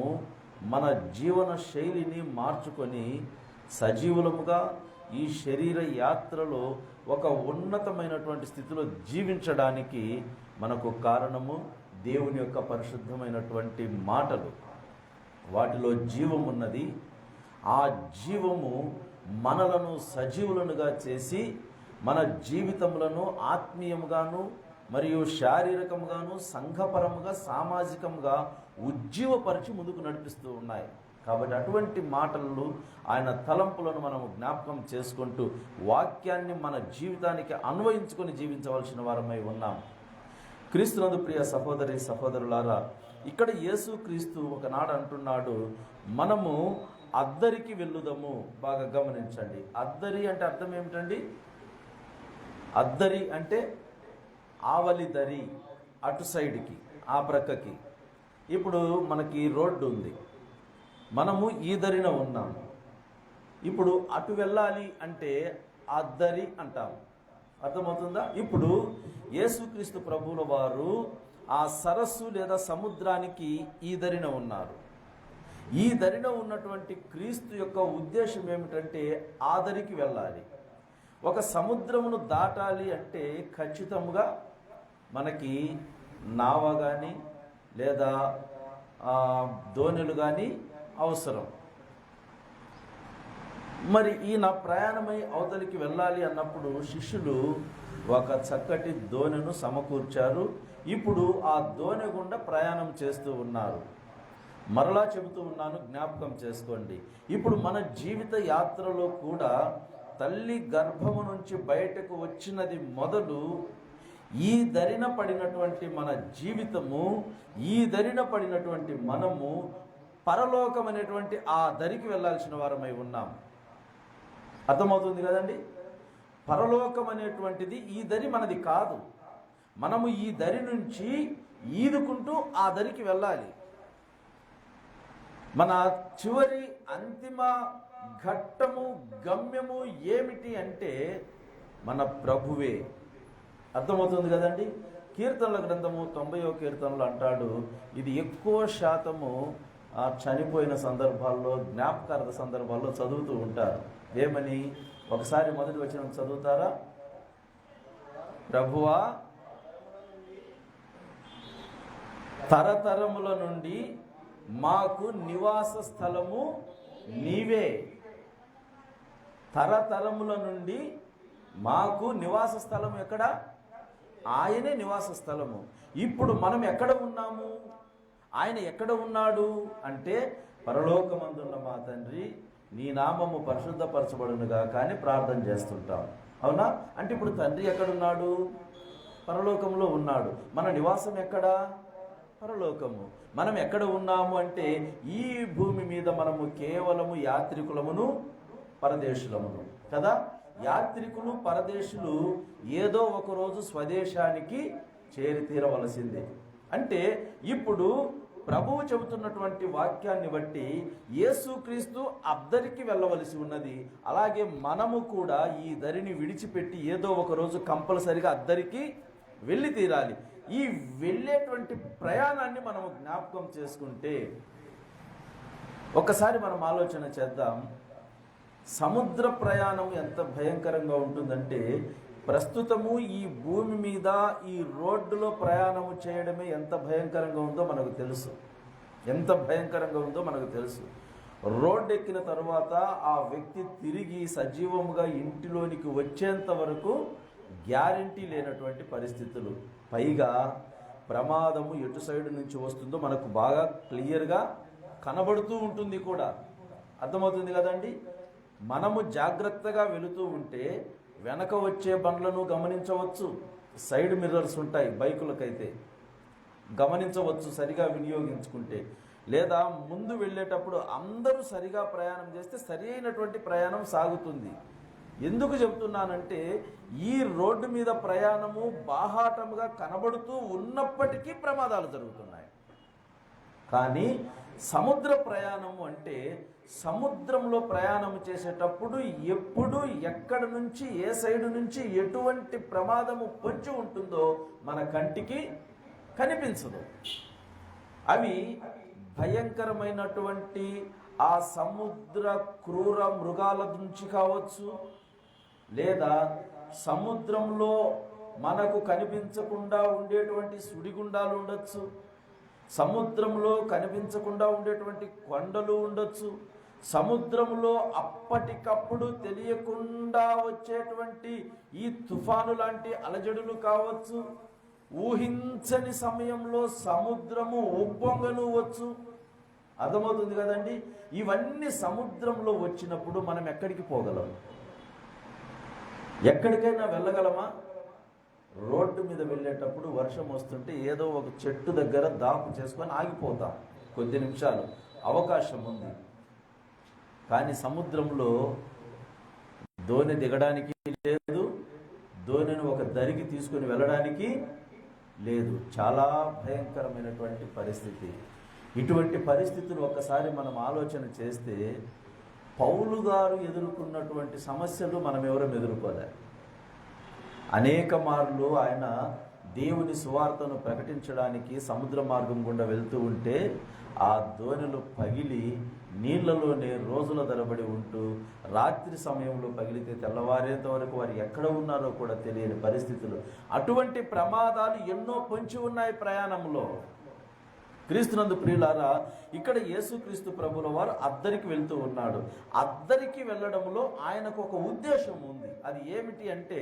మన జీవన శైలిని మార్చుకొని సజీవులముగా ఈ శరీర యాత్రలో ఒక ఉన్నతమైనటువంటి స్థితిలో జీవించడానికి మనకు కారణము దేవుని యొక్క పరిశుద్ధమైనటువంటి మాటలు. వాటిలో జీవమున్నది. ఆ జీవము మనలను సజీవులనుగా చేసి మన జీవితములను ఆత్మీయముగాను మరియు శారీరకముగాను సంఘపరముగా సామాజికంగా ఉజ్జీవపరిచి ముందుకు నడిపిస్తూ ఉన్నాయి. కాబట్టి అటువంటి మాటలు, ఆయన తలంపులను మనము జ్ఞాపకం చేసుకుంటూ వాక్యాన్ని మన జీవితానికి అన్వయించుకొని జీవించవలసిన వారమై ఉన్నాం. క్రీస్తునందు ప్రియ సహోదరి సహోదరులారా, ఇక్కడ యేసుక్రీస్తు ఒకనాడు అంటున్నాడు, మనము అద్దరికి వెళ్ళుదము. బాగా గమనించండి. అద్దరి అంటే అర్థం ఏమిటండి? అద్దరి అంటే ఆవలి దరి, అటు సైడ్కి, ఆ ప్రక్కకి. ఇప్పుడు మనకి రోడ్డు ఉంది, మనము ఈ దరిన ఉన్నాము. ఇప్పుడు అటు వెళ్ళాలి అంటే అద్దరి అంటాము. అర్థమవుతుందా? ఇప్పుడు యేసుక్రీస్తు ప్రభువుల వారు ఆ సరస్సు లేదా సముద్రానికి ఈ దరిన ఉన్నారు. ఈ దరిన ఉన్నటువంటి క్రీస్తు యొక్క ఉద్దేశం ఏమిటంటే ఆ దరికి వెళ్ళాలి. ఒక సముద్రమును దాటాలి అంటే ఖచ్చితంగా మనకి నావ కానీ లేదా దోణిలు కానీ అవసరం. మరి ఈయన ప్రయాణమై అవతలికి వెళ్ళాలి అన్నప్పుడు శిష్యులు ఒక చక్కటి దోణిను సమకూర్చారు. ఇప్పుడు ఆ దోణి గుండా ప్రయాణం చేస్తూ ఉన్నారు. మరలా చెబుతూ ఉన్నాను, జ్ఞాపకం చేసుకోండి. ఇప్పుడు మన జీవిత యాత్రలో కూడా తల్లి గర్భము నుంచి బయటకు వచ్చినది మొదలు ఈ దరిన పడినటువంటి మన జీవితము, ఈ దరిన పడినటువంటి మనము పరలోకం అనేటువంటి ఆ దరికి వెళ్ళాల్సిన వారమై ఉన్నాం. అర్థమవుతుంది కదండి? పరలోకం అనేటువంటిది ఈ దరి మనది కాదు. మనము ఈ దరి నుంచి ఈదుకుంటూ ఆ దరికి వెళ్ళాలి. మన చివరి అంతిమ ఘట్టము, గమ్యము ఏమిటి అంటే మన ప్రభువే. అర్థమవుతుంది కదండి? కీర్తనల గ్రంథము 90వ కీర్తనలో అంటాడు, ఇది ఎక్కువ శాతము చనిపోయిన సందర్భాల్లో, జ్ఞాపకార్థ సందర్భాల్లో చదువుతూ ఉంటారు. ఏమని? ఒకసారి మొదటి వచనం చదువుతారా? ప్రభువా, తరతరముల నుండి మాకు నివాస స్థలము నీవే. తరతరముల నుండి మాకు నివాస స్థలము ఎక్కడ? ఆయనే నివాస స్థలము. ఇప్పుడు మనం ఎక్కడ ఉన్నాము? ఆయన ఎక్కడ ఉన్నాడు అంటే, పరలోకమందున్న మా తండ్రి నీ నామము పరిశుద్ధపరచబడునుగా కానీ ప్రార్థన చేస్తుంటాం. అవునా? అంటే ఇప్పుడు తండ్రి ఎక్కడున్నాడు? పరలోకంలో ఉన్నాడు. మన నివాసం ఎక్కడ? పరలోకము. మనం ఎక్కడ ఉన్నాము అంటే, ఈ భూమి మీద మనము కేవలము యాత్రికులమును పరదేశులమును కదా. యాత్రికులు పరదేశులు ఏదో ఒకరోజు స్వదేశానికి చేరి తీరవలసిందే. అంటే ఇప్పుడు ప్రభువు చెబుతున్నటువంటి వాక్యాన్ని బట్టి యేసుక్రీస్తు అద్దరికి వెళ్ళవలసి ఉన్నది. అలాగే మనము కూడా ఈ దరిని విడిచిపెట్టి ఏదో ఒకరోజు కంపల్సరిగా అద్దరికి వెళ్ళి తీరాలి. ఈ వెళ్ళేటువంటి ప్రయాణాన్ని మనము జ్ఞాపకం చేసుకుంటే ఒకసారి మనం ఆలోచన చేద్దాం. సముద్ర ప్రయాణం ఎంత భయంకరంగా ఉంటుందంటే, ప్రస్తుతము ఈ భూమి మీద ఈ రోడ్డులో ప్రయాణము చేయడమే ఎంత భయంకరంగా ఉందో మనకు తెలుసు. ఎంత భయంకరంగా ఉందో మనకు తెలుసు. రోడ్డు ఎక్కిన తర్వాత ఆ వ్యక్తి తిరిగి సజీవముగా ఇంటిలోనికి వచ్చేంత వరకు గ్యారంటీ లేనటువంటి పరిస్థితులు. పైగా ప్రమాదము ఎటు సైడ్ నుంచి వస్తుందో మనకు బాగా క్లియర్గా కనబడుతూ ఉంటుంది కూడా. అర్థమవుతుంది కదండి? మనము జాగ్రత్తగా వెళుతూ ఉంటే వెనక వచ్చే బండ్లను గమనించవచ్చు. సైడ్ మిర్రర్స్ ఉంటాయి బైకులకైతే, గమనించవచ్చు సరిగా వినియోగించుకుంటే. లేదా ముందు వెళ్ళేటప్పుడు అందరూ సరిగా ప్రయాణం చేస్తే సరి అయినటువంటి ప్రయాణం సాగుతుంది. ఎందుకు చెబుతున్నానంటే, ఈ రోడ్డు మీద ప్రయాణము బాహాటముగా కనబడుతూ ఉన్నప్పటికీ ప్రమాదాలు జరుగుతున్నాయి. కానీ సముద్ర ప్రయాణము అంటే, సముద్రంలో ప్రయాణం చేసేటప్పుడు ఎప్పుడు ఎక్కడి నుంచి ఏ సైడు నుంచి ఎటువంటి ప్రమాదము పొంచి ఉంటుందో మన కంటికి కనిపించదు. అవి భయంకరమైనటువంటి ఆ సముద్ర క్రూర మృగాల నుంచి కావచ్చు, లేదా సముద్రంలో మనకు కనిపించకుండా ఉండేటువంటి సుడిగుండాలు ఉండొచ్చు, సముద్రంలో కనిపించకుండా ఉండేటువంటి కొండలు ఉండొచ్చు, సముద్రంలో అప్పటికప్పుడు తెలియకుండా వచ్చేటువంటి ఈ తుఫాను లాంటి అలజడులు కావచ్చు, ఊహించని సమయంలో సముద్రము ఉప్పొంగనవచ్చు. అర్థమవుతుంది కదండి? ఇవన్నీ సముద్రంలో వచ్చినప్పుడు మనం ఎక్కడికి పోగలం? ఎక్కడికైనా వెళ్ళగలమా? రోడ్డు మీద వెళ్ళేటప్పుడు వర్షం వస్తుంటే ఏదో ఒక చెట్టు దగ్గర దాపు చేసుకొని ఆగిపోతాం, కొద్ది నిమిషాలు అవకాశం ఉంది. కానీ సముద్రంలో దోణి దిగడానికి లేదు, దోణిని ఒక దరికి తీసుకొని వెళ్ళడానికి లేదు. చాలా భయంకరమైనటువంటి పరిస్థితి. ఇటువంటి పరిస్థితులు ఒక్కసారి మనం ఆలోచన చేస్తే, పౌలు గారు ఎదుర్కొన్నటువంటి సమస్యలు మనం ఎవరం ఎదుర్కోలే. అనేక మార్లు ఆయన దేవుని సువార్తను ప్రకటించడానికి సముద్ర మార్గం గుండా వెళ్తూ ఉంటే ఆ దోణిలు పగిలి నీళ్లలోనే రోజుల తరబడి ఉంటూ, రాత్రి సమయంలో పగిలితే తెల్లవారేంత వరకు వారు ఎక్కడ ఉన్నారో కూడా తెలియని పరిస్థితులు. అటువంటి ప్రమాదాలు ఎన్నో పొంచి ఉన్నాయి ప్రయాణంలో. క్రీస్తునందు ప్రియులారా, ఇక్కడ యేసుక్రీస్తు ప్రభుల వారు అద్దరికి వెళ్తూ ఉన్నాడు. అద్దరికి వెళ్ళడంలో ఆయనకు ఒక ఉద్దేశం ఉంది. అది ఏమిటి అంటే,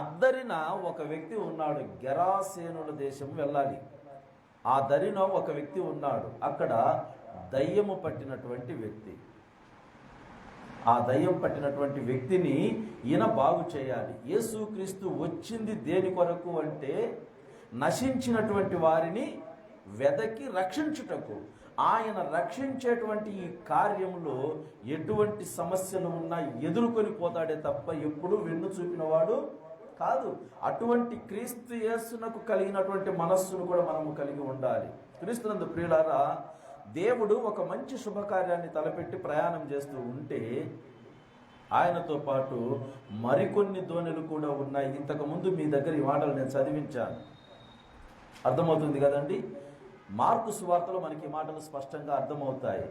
అద్దరిన ఒక వ్యక్తి ఉన్నాడు, గెరాసేనుల దేశం వెళ్ళాలి. ఆ దరిన ఒక వ్యక్తి ఉన్నాడు, అక్కడ దయ్యము పట్టినటువంటి వ్యక్తి. ఆ దయ్యం పట్టినటువంటి వ్యక్తిని ఈయన బాగు చేయాలి. యేసుక్రీస్తు వచ్చింది దేని కొరకు అంటే నశించినటువంటి వారిని వెదకి రక్షించుటకు. ఆయన రక్షించేటువంటి ఈ కార్యంలో ఎటువంటి సమస్యలు ఉన్నా ఎదుర్కొని పోతాడే తప్ప ఎప్పుడు వెన్ను చూపినవాడు కాదు. అటువంటి క్రీస్తు యేసునకు కలిగినటువంటి మనస్సును కూడా మనము కలిగి ఉండాలి. క్రీస్తునందు ప్రియులారా, దేవుడు ఒక మంచి శుభకార్యాన్ని తలపెట్టి ప్రయాణం చేస్తూ ఉంటే ఆయనతో పాటు మరికొన్ని దోణులు కూడా ఉన్నాయి. ఇంతకుముందు మీ దగ్గర ఈ మాటలు నేను చదివించాను, అర్థమవుతుంది కదండి. మార్కు సువార్తలో మనకి ఈ మాటలు స్పష్టంగా అర్థమవుతాయి.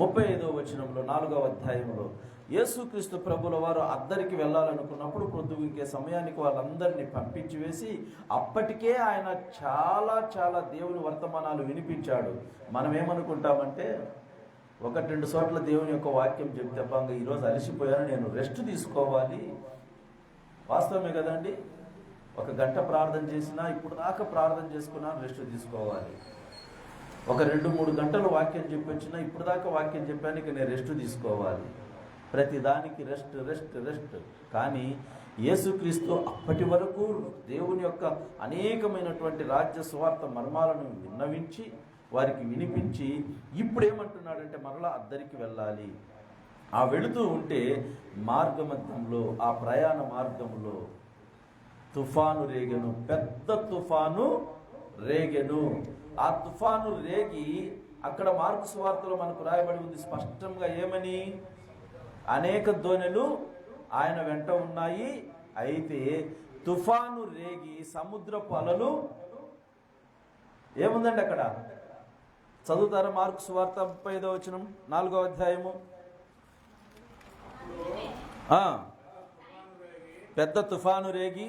35వ వచనంలో 4వ అధ్యాయంలో యేసుక్రీస్తు ప్రభుల వారు అద్దరికి వెళ్ళాలనుకున్నప్పుడు పొద్దుగుకే సమయానికి వాళ్ళందరినీ పంపించి వేసి అప్పటికే ఆయన చాలా దేవుని వర్తమానాలు వినిపించాడు. మనం ఏమనుకుంటామంటే 1-2 చోట్ల దేవుని యొక్క వాక్యం చెప్తే అబ్బాంగా ఈరోజు అలసిపోయాను, నేను రెస్ట్ తీసుకోవాలి. వాస్తవమే కదండి. 1 గంట ప్రార్థన చేసినా ఇప్పుడు దాకా ప్రార్థన చేసుకున్నాను, రెస్ట్ తీసుకోవాలి. 2-3 గంటలు వాక్యం చెప్పొచ్చినా ఇప్పుడు దాకా వాక్యం చెప్పాను, ఇక నేను రెస్ట్ తీసుకోవాలి. ప్రతి దానికి రెస్ట్. కానీ యేసుక్రీస్తు అప్పటి వరకు దేవుని యొక్క అనేకమైనటువంటి రాజ్య సువార్త మర్మాలను విన్నవించి వారికి వినిపించి ఇప్పుడు ఏమంటున్నాడంటే మరలా అద్దరికి వెళ్ళాలి. ఆ వెళుతూ ఉంటే మార్గమధ్యంలో, ఆ ప్రయాణ మార్గంలో తుఫాను రేగెను, పెద్ద తుఫాను రేగెను. ఆ తుఫాను రేగి అక్కడ మార్కు సువార్తలో మనకు రాయబడి ఉంది స్పష్టంగా ఏమని, అనేక దోణెలు ఆయన వెంట ఉన్నాయి. అయితే తుఫాను రేగి సముద్రపు అలలు ఏముందండి అక్కడ, చదువుతారా? మార్కు సువార్త 35వ వచనం 4వ అధ్యాయము. పెద్ద తుఫాను రేగి,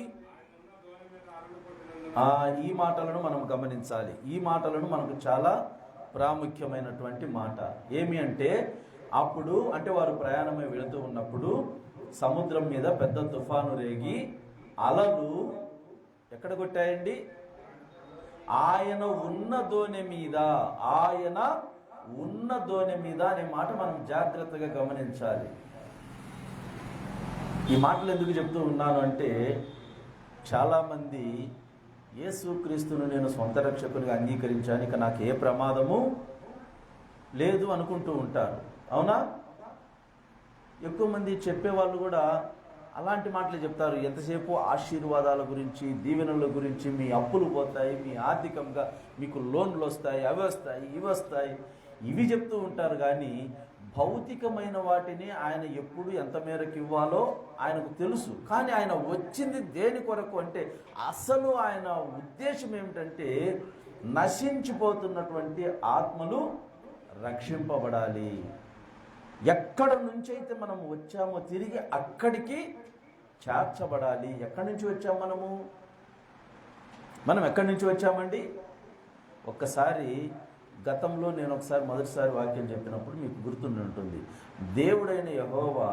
ఈ మాటలను మనం గమనించాలి. ఈ మాటలను మనకు చాలా ప్రాముఖ్యమైనటువంటి మాట. ఏమి అంటే అప్పుడు అంటే వారు ప్రయాణమై వెళుతూ ఉన్నప్పుడు సముద్రం మీద పెద్ద తుఫాను రేగి అలలు ఎక్కడ కొట్టాయండి? ఆయన ఉన్న దోణి మీద, ఆయన ఉన్న దోణి మీద అనే మాట మనం జాగ్రత్తగా గమనించాలి. ఈ మాటలు ఎందుకు చెప్తూ ఉన్నాను అంటే చాలామంది యేసుక్రీస్తును నేను సొంత రక్షకునిగా అంగీకరించాను, ఇక నాకు ఏ ప్రమాదము లేదు అనుకుంటూ ఉంటారు. అవునా? ఎక్కువ మంది చెప్పేవాళ్ళు కూడా అలాంటి మాటలు చెప్తారు. ఎంతసేపు ఆశీర్వాదాల గురించి, దీవెనల గురించి, మీ అప్పులు పోతాయి, మీ ఆర్థికంగా మీకు లోన్లు వస్తాయి, అవి వస్తాయి, ఇవి వస్తాయి, ఇవి చెప్తూ ఉంటారు. కానీ భౌతికమైన వాటిని ఆయన ఎప్పుడు ఎంత మేరకు ఇవ్వాలో ఆయనకు తెలుసు. కానీ ఆయన వచ్చింది దేని కొరకు అంటే అసలు ఆయన ఉద్దేశం ఏమిటంటే నశించిపోతున్నటువంటి ఆత్మలు రక్షింపబడాలి. ఎక్కడ నుంచి అయితే మనం వచ్చామో తిరిగి అక్కడికి చేర్చబడాలి. ఎక్కడి నుంచి వచ్చాము మనం ఎక్కడి నుంచి వచ్చామండి? ఒక్కసారి గతంలో నేను మొదటిసారి వాక్యం చెప్పినప్పుడు మీకు గుర్తుండి ఉంటుంది. దేవుడైన యెహోవా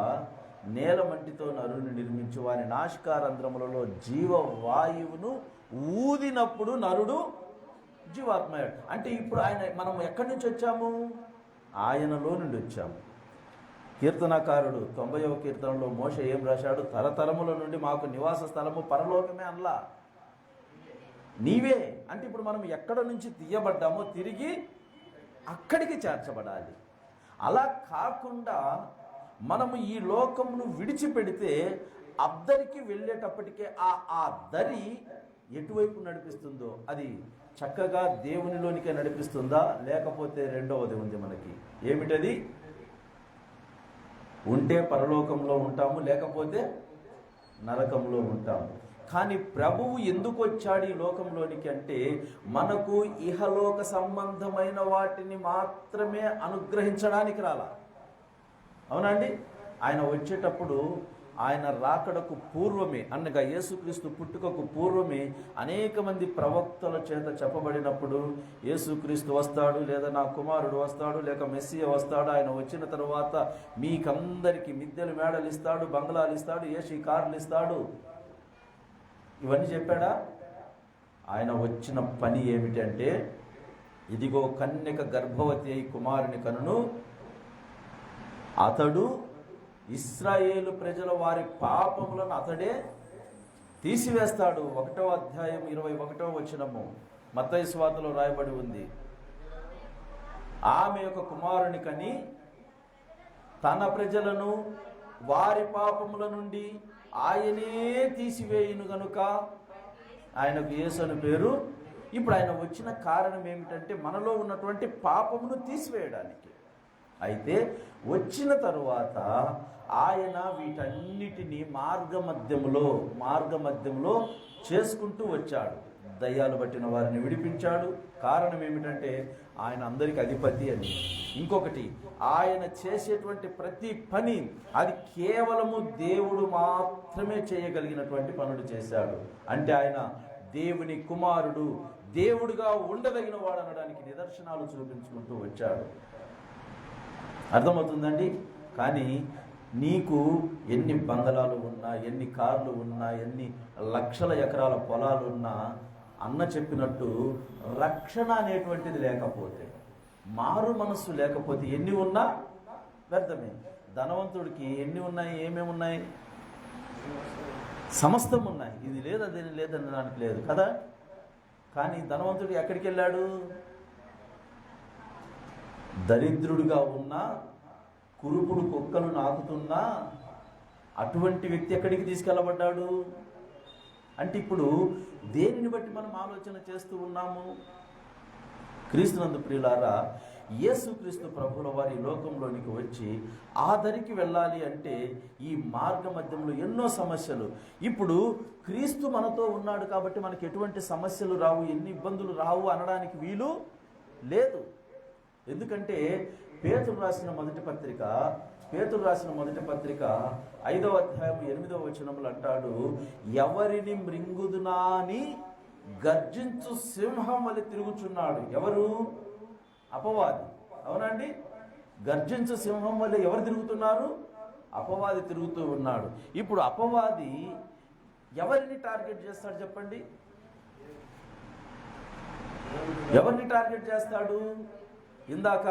నేల మంటితో నరుని నిర్మించి వారి నాసికారంధ్రములలో జీవవాయువును ఊదినప్పుడు నరుడు జీవాత్మయ్యాడు. అంటే ఇప్పుడు మనం ఎక్కడి నుంచి వచ్చాము? ఆయనలో నుండి వచ్చాము. కీర్తనకారుడు 90వ కీర్తనలో మోషే ఏం రాశాడు? తరతరముల నుండి మాకు నివాస స్థలము పరలోకమే అనలా, నీవే. అంటే ఇప్పుడు మనం ఎక్కడ నుంచి తీయబడ్డామో తిరిగి అక్కడికి చేర్చబడాలి. అలా కాకుండా మనము ఈ లోకమును విడిచిపెడితే అద్దరికి వెళ్ళేటప్పటికే ఆ దరి ఎటువైపు నడిపిస్తుందో అది చక్కగా దేవునిలోనికే నడిపిస్తుందా, లేకపోతే రెండవది ఉంది మనకి. ఏమిటది? ఉంటే పరలోకంలో ఉంటాము, లేకపోతే నరకంలో ఉంటాము. కానీ ప్రభువు ఎందుకు వచ్చాడు ఈ లోకంలోనికి అంటే మనకు ఇహలోక సంబంధమైన వాటిని మాత్రమే అనుగ్రహించడానికి రాలా. అవునండి? ఆయన వచ్చేటప్పుడు ఆయన రాకడకు పూర్వమే, అనగా యేసుక్రీస్తు పుట్టుకకు పూర్వమే అనేక మంది ప్రవక్తల చేత చెప్పబడినప్పుడు యేసుక్రీస్తు వస్తాడు, లేదా నా కుమారుడు వస్తాడు, లేక మెస్సియా వస్తాడు, ఆయన వచ్చిన తర్వాత మీకందరికి మిద్దెలు మేడలు ఇస్తాడు, బంగ్లాలు ఇస్తాడు, ఏసీ కార్లు ఇస్తాడు, ఇవన్నీ చెప్పాడా? ఆయన వచ్చిన పని ఏమిటంటే ఇదిగో కన్యక గర్భవతి అయి కుమారుని కనును, అతడు ఇశ్రాయేలు ప్రజల వారి పాపములను అతడే తీసివేస్తాడు. 1వ అధ్యాయం 21వ వచనము మత్తయి సువార్తలో రాయబడి ఉంది. ఆమె యొక్క కుమారుని కని తన ప్రజలను వారి పాపముల నుండి ఆయనే తీసివేయును గనుక ఆయనకు యేసు అని పేరు. ఇప్పుడు ఆయన వచ్చిన కారణం ఏమిటంటే మనలో ఉన్నటువంటి పాపమును తీసివేయడానికి. అయితే వచ్చిన తరువాత ఆయన వీటన్నిటినీ మార్గమధ్యంలో చేసుకుంటూ వచ్చాడు. దయ్యాలు పట్టిన వారిని విడిపించాడు. కారణం ఏమిటంటే ఆయన అందరికి అధిపతి అని. ఇంకొకటి, ఆయన చేసేటువంటి ప్రతి పని అది కేవలము దేవుడు మాత్రమే చేయగలిగినటువంటి పనులు చేశాడు. అంటే ఆయన దేవుని కుమారుడు, దేవుడుగా ఉండదగిన వాడు అనడానికి నిదర్శనాలు చూపించుకుంటూ వచ్చాడు. అర్థమవుతుందండి? కానీ నీకు ఎన్ని బంగళాలు ఉన్నా, ఎన్ని కార్లు ఉన్నా, ఎన్ని లక్షల ఎకరాల పొలాలు ఉన్నా, అన్న చెప్పినట్టు రక్షణ అనేటువంటిది లేకపోతే, మారు మనస్సు లేకపోతే ఎన్ని ఉన్నా వ్యర్థమే. ధనవంతుడికి ఎన్ని ఉన్నాయి, ఏమేమి ఉన్నాయి? సమస్తం ఉన్నాయి. ఇది లేదు అదేని లేదని దానికి లేదు కదా. కానీ ధనవంతుడు ఎక్కడికి వెళ్ళాడు? దరిద్రుడిగా ఉన్నా, కురుపుడు కుక్కలు నాకుతున్నా అటువంటి వ్యక్తి ఎక్కడికి తీసుకెళ్ళబడ్డాడు? అంటే ఇప్పుడు దేనిని బట్టి మనం ఆలోచన చేస్తూ ఉన్నాము? క్రీస్తునందు ప్రియులారా, యేసుక్రీస్తు ప్రభువుల వారి లోకంలోనికి వచ్చి ఆ దరికి వెళ్ళాలి అంటే ఈ మార్గ మధ్యంలో ఎన్నో సమస్యలు. ఇప్పుడు క్రీస్తు మనతో ఉన్నాడు కాబట్టి మనకి ఎటువంటి సమస్యలు రావు, ఎన్ని ఇబ్బందులు రావు అనడానికి వీలు లేదు. ఎందుకంటే పేతురు రాసిన మొదటి పత్రిక 5వ అధ్యాయం 8వ వచనములు అంటాడు, ఎవరిని మృంగుదునా అని గర్జించు సింహం వలె తిరుగుచున్నాడు. ఎవరు? అపవాది. అవునండి? గర్జించు సింహం వల్ల ఎవరు తిరుగుతున్నారు? అపవాది తిరుగుతూ ఉన్నాడు. ఇప్పుడు అపవాది ఎవరిని టార్గెట్ చేస్తాడు చెప్పండి? ఎవరిని టార్గెట్ చేస్తాడు? ఇందాక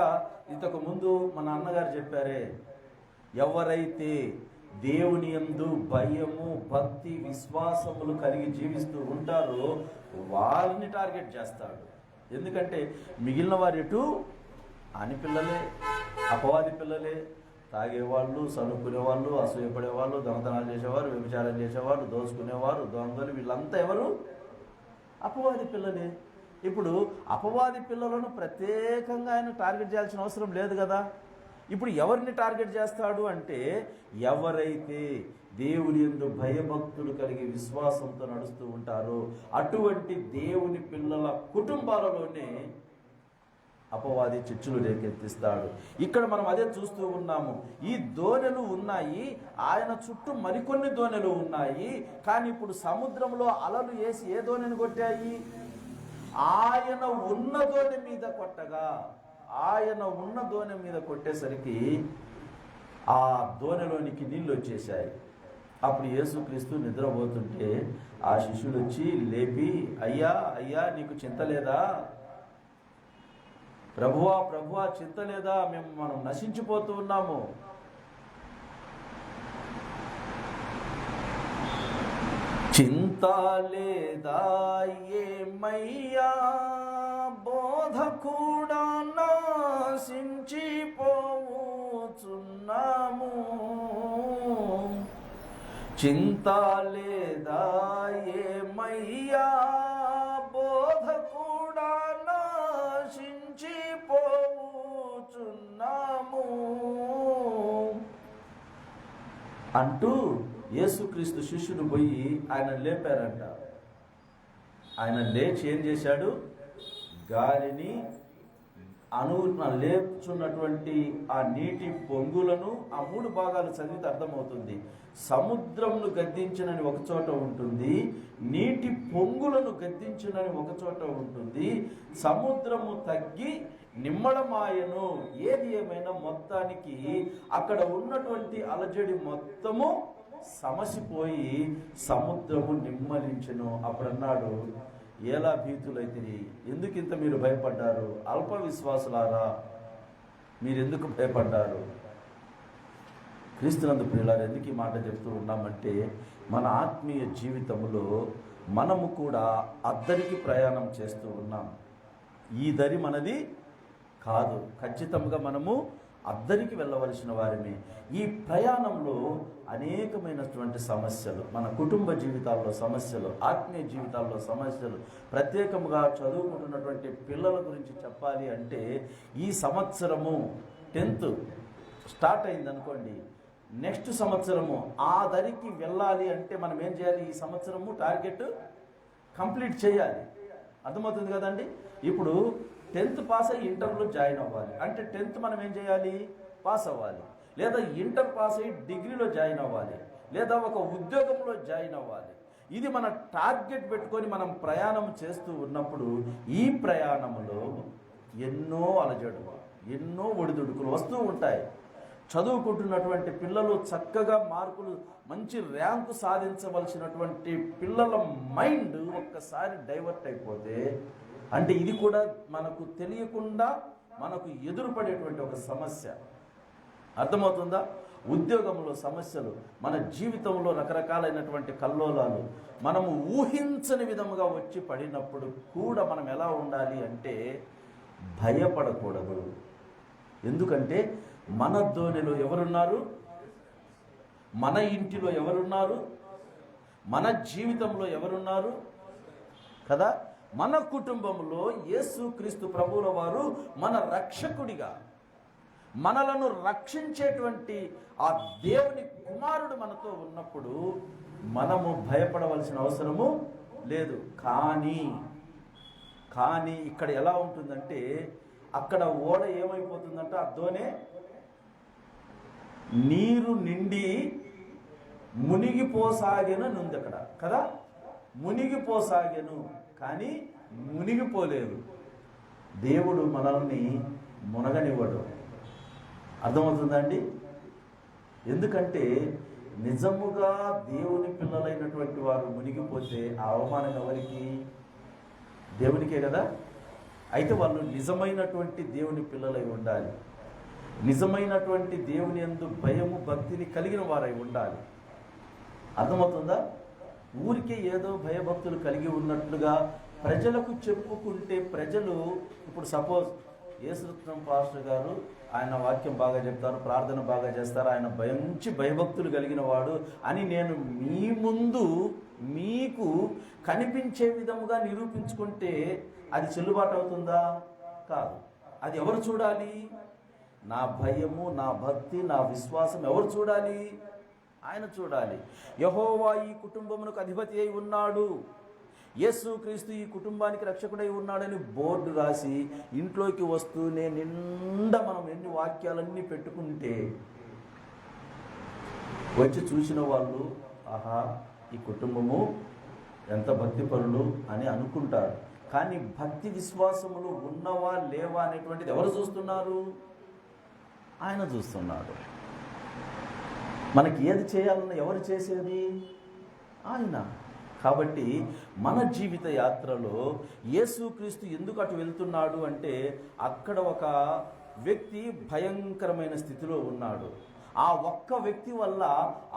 ఇంతకు ముందు మన అన్నగారు చెప్పారే, ఎవరైతే దేవుని యందు భయము, భక్తి, విశ్వాసములు కలిగి జీవిస్తూ ఉంటారో వాళ్ళని టార్గెట్ చేస్తాడు. ఎందుకంటే మిగిలిన వారు ఎటు అని పిల్లలే, అపవాది పిల్లలే. తాగేవాళ్ళు, చదువుకునేవాళ్ళు, అసూయపడేవాళ్ళు, దొంగతనాలు చేసేవారు, వ్యభిచారం చేసేవారు, దోచుకునేవారు, దొంగలు, వీళ్ళంతా ఎవరు? అపవాది పిల్లలే. ఇప్పుడు అపవాది పిల్లలను ప్రత్యేకంగా ఆయన టార్గెట్ చేయాల్సిన అవసరం లేదు కదా. ఇప్పుడు ఎవరిని టార్గెట్ చేస్తాడు అంటే, ఎవరైతే దేవుని యందు భయభక్తులు కలిగి విశ్వాసంతో నడుస్తూ ఉంటారో అటువంటి దేవుని పిల్లల కుటుంబాలలోనే అపవాది చిచ్చులు రేకెత్తిస్తాడు. ఇక్కడ మనం అదే చూస్తూ ఉన్నాము. ఈ దోణెలు ఉన్నాయి, ఆయన చుట్టూ మరికొన్ని దోణెలు ఉన్నాయి. కానీ ఇప్పుడు సముద్రంలో అలలు వేసి ఏ దోణెను కొట్టాయి? ఆయన ఉన్న దోణె మీద కొట్టగా, ఆయన ఉన్న దోణె మీద కొట్టేసరికి ఆ దోణెలోనికి నీళ్ళు వచ్చేసాయి. అప్పుడు యేసుక్రీస్తు నిద్రపోతుంటే ఆ శిష్యులు వచ్చి లేపి, అయ్యా అయ్యా నీకు చింత లేదా? ప్రభువా ప్రభువా చింత లేదా? మనం నశించిపోతూ ఉన్నాము. చింత లేదా ఏమయ్యా, బోధ కూడా నాశించిపోతున్నాము. చింత లేదా ఏమయ్యా, బోధ కూడా నాశించిపోతున్నాము అంటూ యేసుక్రీస్తు శిష్యుడు పోయి ఆయన లేపారంట. ఆయన లేచి ఏం చేశాడు? గాలిని లేపుచున్నటువంటి ఆ నీటి పొంగులను ఆ 3 భాగాలు చదివితే అర్థమవుతుంది. సముద్రమును గద్దించినని ఒక చోట ఉంటుంది, నీటి పొంగులను గద్దించినని ఒక చోట ఉంటుంది, సముద్రము తగ్గి నిమ్మడమాయను. ఏది ఏమైనా మొత్తానికి అక్కడ ఉన్నటువంటి అలజడి మొత్తము సమసిపోయి సముద్రము నిమ్మలించెను. అప్పుడు అన్నాడు, ఎలా భీతులైతిరి, ఎందుకు ఇంత మీరు భయపడ్డారు? అల్ప విశ్వాసులారా, మీరెందుకు భయపడ్డారు? క్రీస్తునందు ప్రియులారు, ఎందుకు ఈ మాట చెప్తూ ఉన్నామంటే మన ఆత్మీయ జీవితంలో మనము కూడా అద్దరికి ప్రయాణం చేస్తూ ఉన్నాం. ఈ దరి మనది కాదు, ఖచ్చితంగా మనము అద్దరికి వెళ్ళవలసిన వారిని. ఈ ప్రయాణంలో అనేకమైనటువంటి సమస్యలు, మన కుటుంబ జీవితాల్లో సమస్యలు, ఆత్మీయ జీవితాల్లో సమస్యలు, ప్రత్యేకంగా చదువుకుంటున్నటువంటి పిల్లల గురించి చెప్పాలి అంటే ఈ సంవత్సరము 10th స్టార్ట్ అయింది అనుకోండి, నెక్స్ట్ సంవత్సరము ఆ దరికి వెళ్ళాలి అంటే మనం ఏం చేయాలి? ఈ సంవత్సరము టార్గెట్ కంప్లీట్ చేయాలి. అర్థమవుతుంది కదండి? ఇప్పుడు 10th పాస్ అయ్యి ఇంటర్లో జాయిన్ అవ్వాలి అంటే 10th మనం ఏం చేయాలి? పాస్ అవ్వాలి. లేదా ఇంటర్ పాస్ అయ్యి డిగ్రీలో జాయిన్ అవ్వాలి, లేదా ఒక ఉద్యోగంలో జాయిన్ అవ్వాలి. ఇది మన టార్గెట్ పెట్టుకొని మనం ప్రయాణం చేస్తూ ఉన్నప్పుడు ఈ ప్రయాణంలో ఎన్నో అలజడులు, ఎన్నో ఒడిదుడుకులు వస్తూ ఉంటాయి. చదువుకుంటున్నటువంటి పిల్లలు చక్కగా మార్కులు, మంచి ర్యాంకు సాధించవలసినటువంటి పిల్లల మైండ్ ఒక్కసారి డైవర్ట్ అయిపోతే అంటే ఇది కూడా మనకు తెలియకుండా మనకు ఎదురుపడేటువంటి ఒక సమస్య. అర్థమవుతుందా? ఉద్యోగంలో సమస్యలు, మన జీవితంలో రకరకాలైనటువంటి కల్లోలాలు మనము ఊహించని విధముగా వచ్చి పడినప్పుడు కూడా మనం ఎలా ఉండాలి అంటే భయపడకూడదు. ఎందుకంటే మన ధోనిలో ఎవరున్నారు? మన ఇంటిలో ఎవరున్నారు? మన జీవితంలో ఎవరున్నారు కదా? మన కుటుంబంలో యేసుక్రీస్తు ప్రభువుల వారు మన రక్షకుడిగా, మనలను రక్షించేటువంటి ఆ దేవుని కుమారుడు మనతో ఉన్నప్పుడు మనము భయపడవలసిన అవసరము లేదు. కానీ ఇక్కడ ఎలా ఉంటుందంటే అక్కడ ఓడ ఏమైపోతుందంటే అద్దోనే నీరు నిండి మునిగిపోసాగెను ఉంది అక్కడ కదా. మునిగిపోసాగెను కానీ మునిగిపోలేదు. దేవుడు మనల్ని మునగనివ్వడు. అర్థమవుతుందండి? ఎందుకంటే నిజముగా దేవుని పిల్లలైనటువంటి వారు మునిగిపోతే ఆ అవమానం ఎవరికి? దేవునికే కదా. అయితే వాళ్ళు నిజమైనటువంటి దేవుని పిల్లలై ఉండాలి. నిజమైనటువంటి దేవుని యందు భయము భక్తిని కలిగిన వారై ఉండాలి. అర్థమవుతుందా? ఊరికే ఏదో భయభక్తులు కలిగి ఉన్నట్లుగా ప్రజలకు చెప్పుకుంటే ప్రజలు, ఇప్పుడు సపోజ్ యేసురత్నం పాస్టర్ గారు ఆయన వాక్యం బాగా చెప్తారు, ప్రార్థన బాగా చేస్తారు, ఆయన మంచి భయభక్తులు కలిగిన వాడు అని నేను మీ ముందు మీకు కనిపించే విధముగా నిరూపించుకుంటే అది చెల్లుబాటు అవుతుందా? కాదు. అది ఎవరు చూడాలి? నా భయము, నా భక్తి, నా విశ్వాసం ఎవరు చూడాలి? ఆయన చూడాలి. యెహోవా ఈ కుటుంబమునకు అధిపతి అయి ఉన్నాడు, యేసుక్రీస్తు ఈ కుటుంబానికి రక్షకుడై ఉన్నాడని బోర్డు రాసి ఇంట్లోకి వస్తూనే నిండా మనం ఎన్ని వాక్యాలన్నీ పెట్టుకుంటే వచ్చి చూసిన వాళ్ళు ఆహా ఈ కుటుంబము ఎంత భక్తిపరులు అని అనుకుంటారు. కానీ భక్తి విశ్వాసములు ఉన్నవా లేవా అనేటువంటిది ఎవరు చూస్తున్నారు? ఆయన చూస్తున్నాడు. మనకి ఏది చేయాలన్నా ఎవరు చేసేది? ఆయన. కాబట్టి మన జీవిత యాత్రలో యేసుక్రీస్తు ఎందుకు అటు వెళ్తున్నాడు అంటే అక్కడ ఒక వ్యక్తి భయంకరమైన స్థితిలో ఉన్నాడు. ఆ ఒక్క వ్యక్తి వల్ల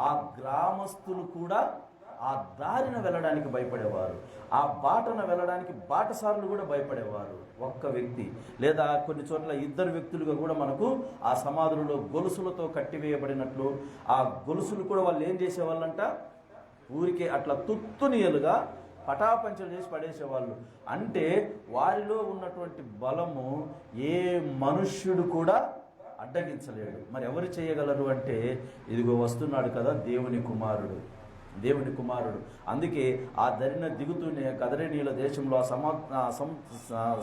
ఆ గ్రామస్తులు కూడా ఆ దారిన వెళ్ళడానికి భయపడేవారు, ఆ బాటన వెళ్ళడానికి బాటసారులు కూడా భయపడేవారు. ఒక్క వ్యక్తి లేదా కొన్ని చోట్ల ఇద్దరు వ్యక్తులుగా కూడా మనకు ఆ సమాధులలో గొలుసులతో కట్టివేయబడినట్లు ఆ గొలుసులు కూడా వాళ్ళు ఏం చేసేవాళ్ళంట? ఊరికే అట్లా తుత్తునియలుగా పటాపంచలు చేసి పడేసేవాళ్ళు. అంటే వారిలో ఉన్నటువంటి బలము ఏ మనుష్యుడు కూడా అడ్డగించలేడు. మరి ఎవరు చేయగలరు అంటే ఇదిగో వస్తున్నాడు కదా దేవుని కుమారుడు, దేవుని కుమారుడు. అందుకే ఆ దరిన దిగుతూనే కదరేనీల దేశంలో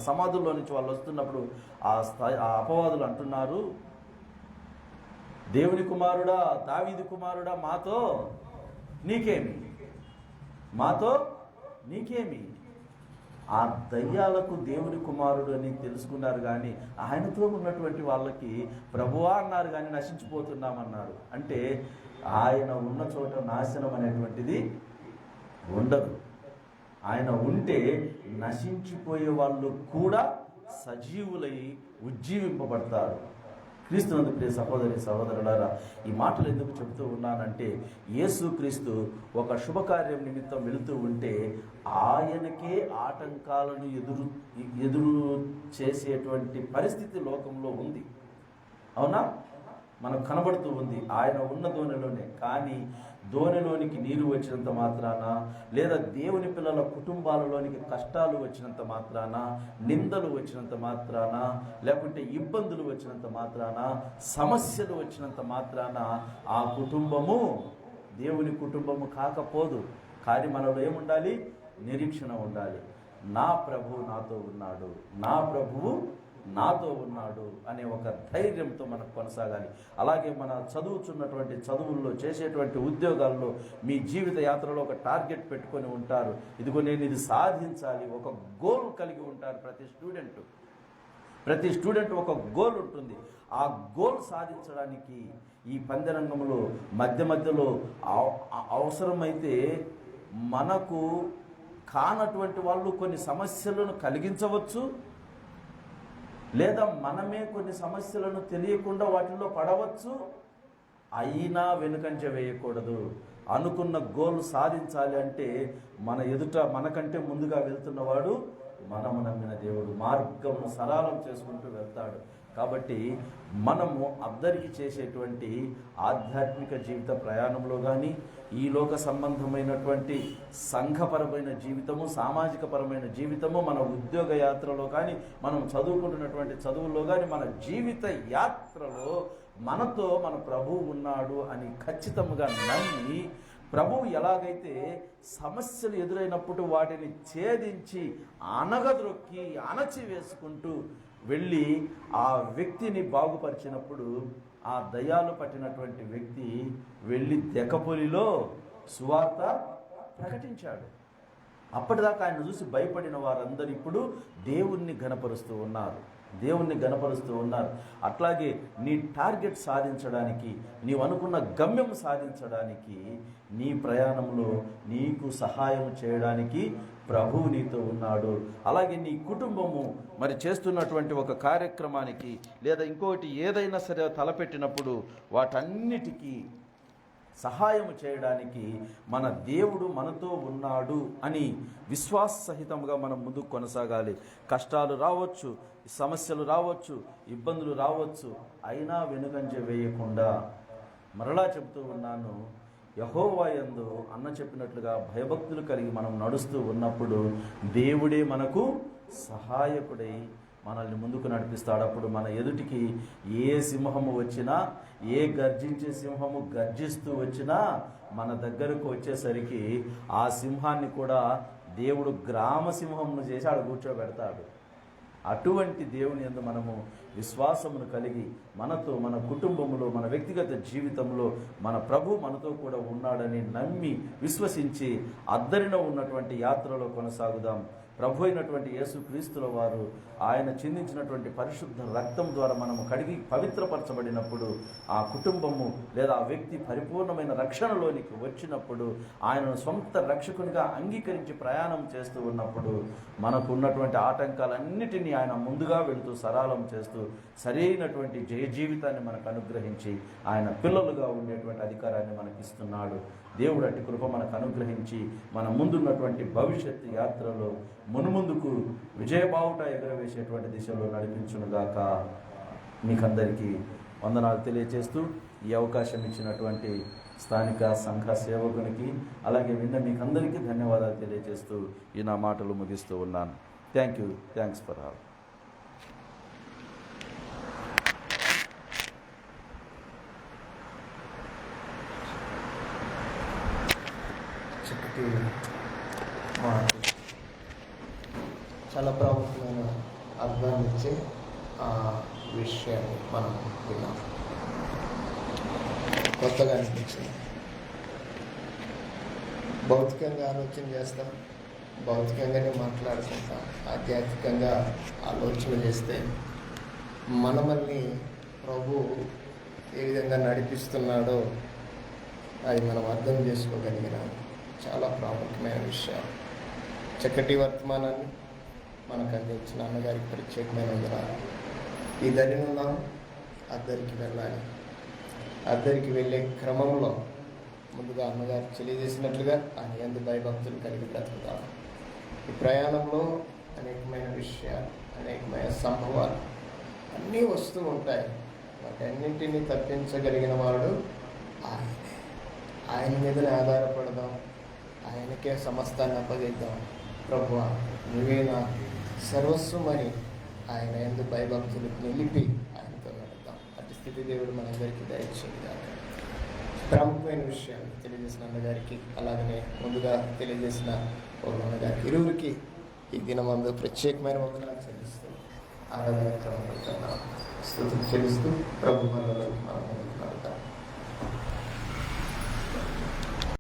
సమాధుల్లో నుంచి వాళ్ళు వస్తున్నప్పుడు ఆ అపవాదులు అంటున్నారు, దేవుని కుమారుడా, దావీదు కుమారుడా, మాతో నీకేమి, మాతో నీకేమి. ఆ దయ్యాలకు దేవుని కుమారుడు అని తెలుసుకున్నారు, కానీ ఆయనతో ఉన్నటువంటి వాళ్ళకి ప్రభువా అన్నారు కానీ నశించిపోతున్నామన్నారు. అంటే ఆయన ఉన్న చోట నాశనం అనేటువంటిది ఉండదు. ఆయన ఉంటే నశించిపోయే వాళ్ళు కూడా సజీవులై ఉజ్జీవింపబడతారు. క్రీస్తునందు ప్రియ సహోదరి సహోదరులారా, ఈ మాటలు ఎందుకు చెబుతూ ఉన్నానంటే, యేసుక్రీస్తు ఒక శుభకార్యం నిమిత్తం వెళుతూ ఉంటే ఆయనకే ఆటంకాలను ఎదురు చేసేటువంటి పరిస్థితి లోకంలో ఉంది. అవునా? మనకు కనబడుతూ ఉంది. ఆయన ఉన్న దోణిలోనే, కానీ దోణిలోనికి నీరు వచ్చినంత మాత్రాన, లేదా దేవుని పిల్లల కుటుంబాలలోనికి కష్టాలు వచ్చినంత మాత్రాన, నిందలు వచ్చినంత మాత్రాన, లేకుంటే ఇబ్బందులు వచ్చినంత మాత్రాన, సమస్యలు వచ్చినంత మాత్రాన ఆ కుటుంబము దేవుని కుటుంబము కాకపోదు. కానీ మనలో ఏముండాలి? నిరీక్షణ ఉండాలి. నా ప్రభువు నాతో ఉన్నాడు, నా ప్రభువు నాతో ఉన్నాడు అనే ఒక ధైర్యంతో మనం కొనసాగాలి. అలాగే మన చదువుతున్నటువంటి చదువుల్లో, చేసేటువంటి ఉద్యోగాల్లో, మీ జీవిత యాత్రలో ఒక టార్గెట్ పెట్టుకొని ఉంటారు. ఇదిగో నేను ఇది సాధించాలి, ఒక గోల్ కలిగి ఉంటారు. ప్రతి స్టూడెంట్ ఒక గోల్ ఉంటుంది. ఆ గోల్ సాధించడానికి ఈ పందెరంగంలో మధ్యలో అవసరమైతే మనకు కానటువంటి వాళ్ళు కొన్ని సమస్యలను కలిగించవచ్చు, లేదా మనమే కొన్ని సమస్యలను తెలియకుండా వాటిల్లో పడవచ్చు. అయినా వెనుకంజ వేయకూడదు. అనుకున్న గోల్ సాధించాలి అంటే మన ఎదుట మనకంటే ముందుగా వెళ్తున్నవాడు మనము నమ్మిన దేవుడు. మార్గమును సరళం చేసుకుంటూ వెళ్తాడు. కాబట్టి మనము అందరికీ చేసేటువంటి ఆధ్యాత్మిక జీవిత ప్రయాణంలో కానీ, ఈ లోక సంబంధమైనటువంటి సంఘపరమైన జీవితము, సామాజిక పరమైన జీవితము, మన ఉద్యోగ యాత్రలో కానీ, మనం చదువుకుంటున్నటువంటి చదువుల్లో కానీ, మన జీవిత యాత్రలో మనతో మన ప్రభువు ఉన్నాడు అని ఖచ్చితంగా నమ్మి, ప్రభువు ఎలాగైతే సమస్యలు ఎదురైనప్పుడు వాటిని ఛేదించి అనగదొక్కి అణచివేసుకుంటూ వెళ్ళి ఆ వ్యక్తిని బాగుపరిచినప్పుడు, ఆ దయ్యాలు పట్టినటువంటి వ్యక్తి వెళ్ళి దెకపొలిలో సువార్త ప్రకటించాడు. అప్పటిదాకా ఆయన చూసి భయపడిన వారందరూ ఇప్పుడు దేవుణ్ణి ఘనపరుస్తూ ఉన్నారు. అట్లాగే నీ టార్గెట్ సాధించడానికి, నీవు అనుకున్న గమ్యం సాధించడానికి, నీ ప్రయాణంలో నీకు సహాయం చేయడానికి ప్రభువు నీతో ఉన్నాడు. అలాగే నీ కుటుంబము మరి చేస్తున్నటువంటి ఒక కార్యక్రమానికి లేదా ఇంకొకటి ఏదైనా సరే తలపెట్టినప్పుడు వాటన్నిటికీ సహాయం చేయడానికి మన దేవుడు మనతో ఉన్నాడు అని విశ్వాస సహితంగా మనం ముందుకు కొనసాగాలి. కష్టాలు రావచ్చు, సమస్యలు రావచ్చు, ఇబ్బందులు రావచ్చు, అయినా వెనుకంజ వేయకుండా, మరలా చెబుతూ ఉన్నాను, యెహోవా యందు అన్న చెప్పినట్లుగా భయభక్తులు కలిగి మనం నడుస్తూ ఉన్నప్పుడు దేవుడే మనకు సహాయకుడై మనల్ని ముందుకు నడిపిస్తాడు. అప్పుడు మన ఎదుటికి ఏ సింహము వచ్చినా, ఏ గర్జించే సింహము గర్జిస్తూ వచ్చినా మన దగ్గరకు వచ్చేసరికి ఆ సింహాన్ని కూడా దేవుడు గ్రామ సింహమును చేసి ఆడ కూర్చోబెడతాడు. అటువంటి దేవుని యందు మనము విశ్వాసమును కలిగి మనతో, మన కుటుంబంలో, మన వ్యక్తిగత జీవితంలో మన ప్రభు మనతో కూడా ఉన్నాడని నమ్మి విశ్వసించి అద్దరిలో ఉన్నటువంటి యాత్రలో కొనసాగుదాం. ప్రభు అయినటువంటి యేసుక్రీస్తుల వారు ఆయన చిందించినటువంటి పరిశుద్ధ రక్తం ద్వారా మనము కడిగి పవిత్రపరచబడినప్పుడు, ఆ కుటుంబము లేదా ఆ వ్యక్తి పరిపూర్ణమైన రక్షణలోనికి వచ్చినప్పుడు, ఆయనను సొంత రక్షకునిగా అంగీకరించి ప్రయాణం చేస్తూ ఉన్నప్పుడు మనకు ఉన్నటువంటి ఆటంకాలన్నిటినీ ఆయన ముందుగా వెళుతూ సరళం చేస్తూ సరైనటువంటి జయ జీవితాన్ని మనకు అనుగ్రహించి ఆయన పిల్లలుగా ఉండేటువంటి అధికారాన్ని మనకి ఇస్తున్నాడు. దేవుడు అట్టి కృప మనకు అనుగ్రహించి మన ముందున్నటువంటి భవిష్యత్తు యాత్రలో మునుముందుకు విజయబావుట ఎగురవేసేటువంటి దిశలో నడిపించునుగాక. మీకందరికీ వందనాలు తెలియజేస్తూ ఈ అవకాశం ఇచ్చినటువంటి స్థానిక సంఘ సేవకునికి, అలాగే విన్న మీకందరికీ ధన్యవాదాలు తెలియజేస్తూ ఈ నా మాటలు ముగిస్తూ ఉన్నాను. Thanks for all. చక్కటి మాట, చాలా ప్రాముఖ్యమైన అర్థాన్ని ఇచ్చే ఆ విషయాన్ని మనం విన్నాం. కొత్తగా అనిపించింది. భౌతికంగా ఆలోచన చేస్తాం, భౌతికంగానే మాట్లాడుకుంటాం. ఆధ్యాత్మికంగా ఆలోచన చేస్తే మనల్ని ప్రభు ఏ విధంగా నడిపిస్తున్నాడో అది మనం అర్థం చేసుకోగలిగిన చాలా ప్రాముఖ్యమైన విషయాలు. చక్కటి వర్తమానాన్ని మనకు అందించిన అన్నగారికి ప్రత్యేకమైన వందనాలు. ఈ దరినున్నాం అద్దరికి వెళ్ళాలి. అద్దరికి వెళ్ళే క్రమంలో ముందుగా అమ్మగారు తెలియజేసినట్లుగా ఆయన యందు భయభక్తులు కలిగి బ్రతుకుతాం. ఈ ప్రయాణంలో అనేకమైన విషయాలు, అనేకమైన సంభవాలు అన్నీ వస్తూ ఉంటాయి. వాటన్నింటినీ తప్పించగలిగిన వాడు ఆయనే. ఆయన మీదనే ఆధారపడదాం, ఆయనకే సమస్తాన్ని అప్పగిద్దాం. ప్రభువా, నువ్వే నా సర్వస్వం అని ఆయన యందు భయభక్తులు నిలిపి ఆయనతో నడుద్దాం. అటు స్థితి దేవుడు మనందరికీ దయచేయగా. ప్రముఖమైన విషయాలు తెలియజేసిన అన్నగారికి, అలాగనే ముందుగా తెలియజేసిన అన్నగారికి, ఇరువురికి ఈ దినమందు ప్రత్యేకమైన వందనాలు చెల్లిస్తూ ఆరాధన క్రమంలో స్తుతులు చెల్లిస్తూ ప్రభు మనలోకి మనం ముందుకు నడుద్దాం.